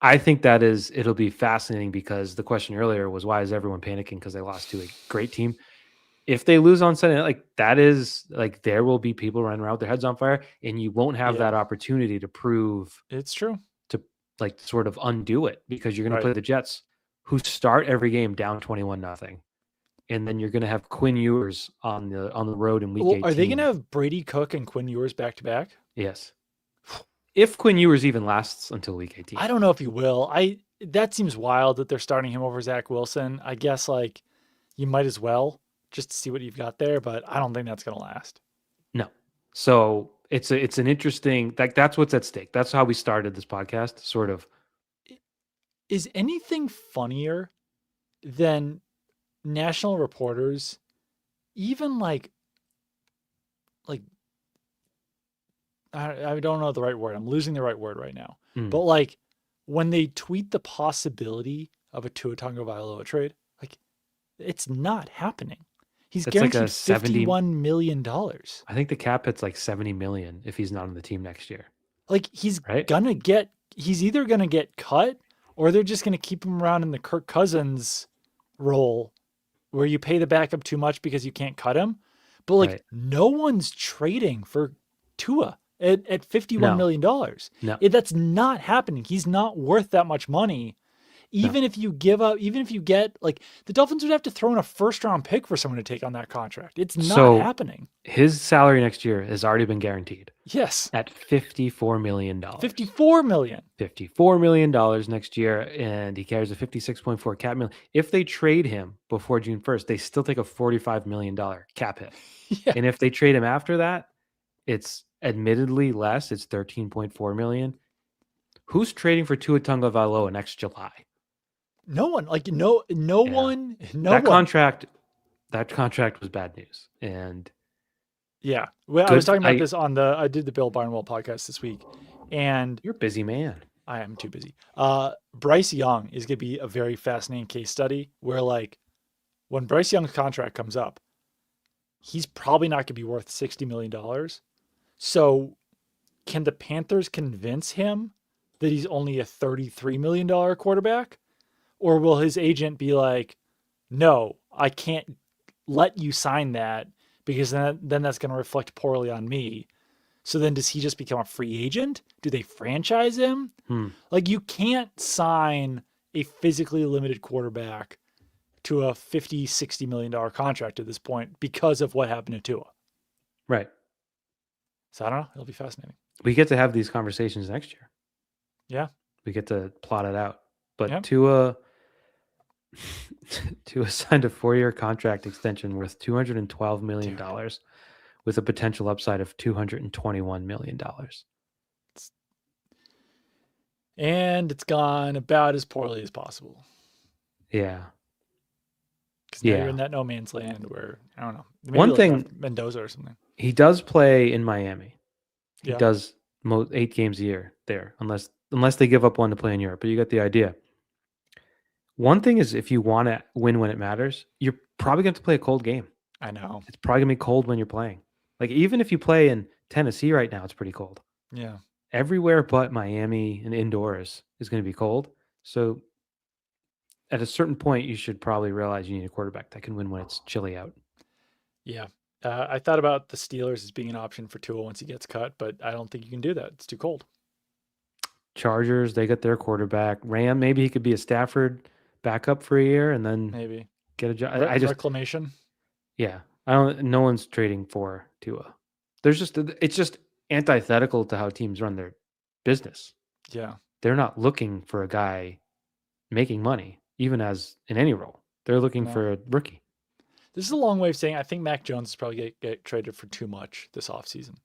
I think it'll be fascinating because the question earlier was why is everyone panicking because they lost to a great team? If they lose on Sunday, like that is like there will be people running around with their heads on fire, and you won't have that opportunity to prove it's true to like sort of undo it because you're going to Right. play the Jets, who start every game down 21-0, and then you're going to have Quinn Ewers on the road in week 18. Are they going to have Brady Cook and Quinn Ewers back to back? Yes. If Quinn Ewers even lasts until week 18. I don't know if he will. That seems wild that they're starting him over Zach Wilson. I guess like you might as well just to see what you've got there, but I don't think that's going to last. No. So it's an interesting, that's what's at stake. That's how we started this podcast, sort of. Is anything funnier than national reporters, even like I don't know the right word. I'm losing the right word right now. But like when they tweet the possibility of a Tua Tagovailoa trade, like it's not happening. He's guaranteed like $51 million. I think the cap hit's like $70 million if he's not on the team next year. Like he's either gonna get cut or they're just gonna keep him around in the Kirk Cousins role where you pay the backup too much because you can't cut him. But like no one's trading for Tua at $51 million. No. That's not happening. He's not worth that much money. Even if you get like the Dolphins would have to throw in a first round pick for someone to take on that contract. It's not happening. His salary next year has already been guaranteed. Yes. At $54 million. $54 million. $54 million next year, and he carries a 56.4 cap million. If they trade him before June 1st, they still take a $45 million cap hit. Yeah. And if they trade him after that, it's admittedly less. It's $13.4 million. Who's trading for Tua Tagovailoa next July? No one. Like no one. That contract was bad news. And yeah, well, I was talking about this on I did the Bill Barnwell podcast this week, and you're a busy man. I am too busy. Bryce Young is going to be a very fascinating case study where like when Bryce Young's contract comes up, he's probably not going to be worth $60 million. So can the Panthers convince him that he's only a $33 million quarterback? Or will his agent be like, no, I can't let you sign that because then that's going to reflect poorly on me. So then does he just become a free agent? Do they franchise him? Like you can't sign a physically limited quarterback to a $50, $60 million contract at this point because of what happened to Tua. Right. So I don't know. It'll be fascinating. We get to have these conversations next year. Yeah. We get to plot it out. But Tua signed a 4-year contract extension worth $212 million with a potential upside of $221 million. And it's gone about as poorly as possible. Yeah. Because now you're in that no man's land where, I don't know. Maybe one thing, Mendoza or something. He does play in Miami. He does 8 games a year there, unless they give up one to play in Europe. But you get the idea. One thing is if you want to win when it matters, you're probably going to have to play a cold game. I know. It's probably going to be cold when you're playing. Like even if you play in Tennessee right now, it's pretty cold. Yeah. Everywhere but Miami and indoors is going to be cold. So at a certain point, you should probably realize you need a quarterback that can win when it's chilly out. Yeah. I thought about the Steelers as being an option for Tua once he gets cut, but I don't think you can do that. It's too cold. Chargers, they got their quarterback. Ram, maybe he could be a Stafford backup for a year and then maybe get a job. Reclamation. Yeah. No one's trading for Tua. It's just antithetical to how teams run their business. Yeah. they're not looking for a guy making money, even as in any role. They're looking No. for a rookie. This is a long way of saying I think Mac Jones is probably get traded for too much this offseason.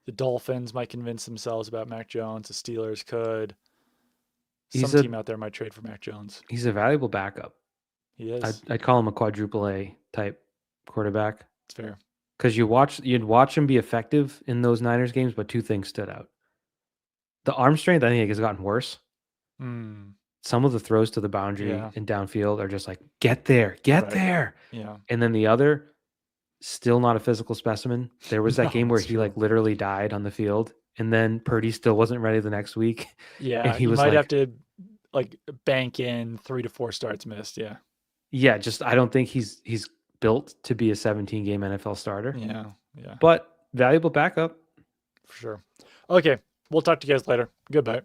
The Dolphins might convince themselves about Mac Jones. The Steelers could. He's Some a team out there might trade for Mac Jones. he's a valuable backup. He is. I'd call him a quadruple A type quarterback It's fair. because you'd watch him be effective in those Niners games, but two things stood out. The arm strength, I think, has gotten worse. Mm, Some of the throws to the boundary yeah. and downfield are just like, get there, get there. Yeah. And then the other, still not a physical specimen. There was that No, game where it's he true. like literally died on the field, and then Purdy still wasn't ready the next week. Yeah. And he You was might like, have to like bank in 3 to 4 starts missed. Yeah. yeah, just I don't think he's built to be a 17-game NFL starter. Yeah. Yeah. But valuable backup. For sure. Okay. We'll talk to you guys later. Goodbye.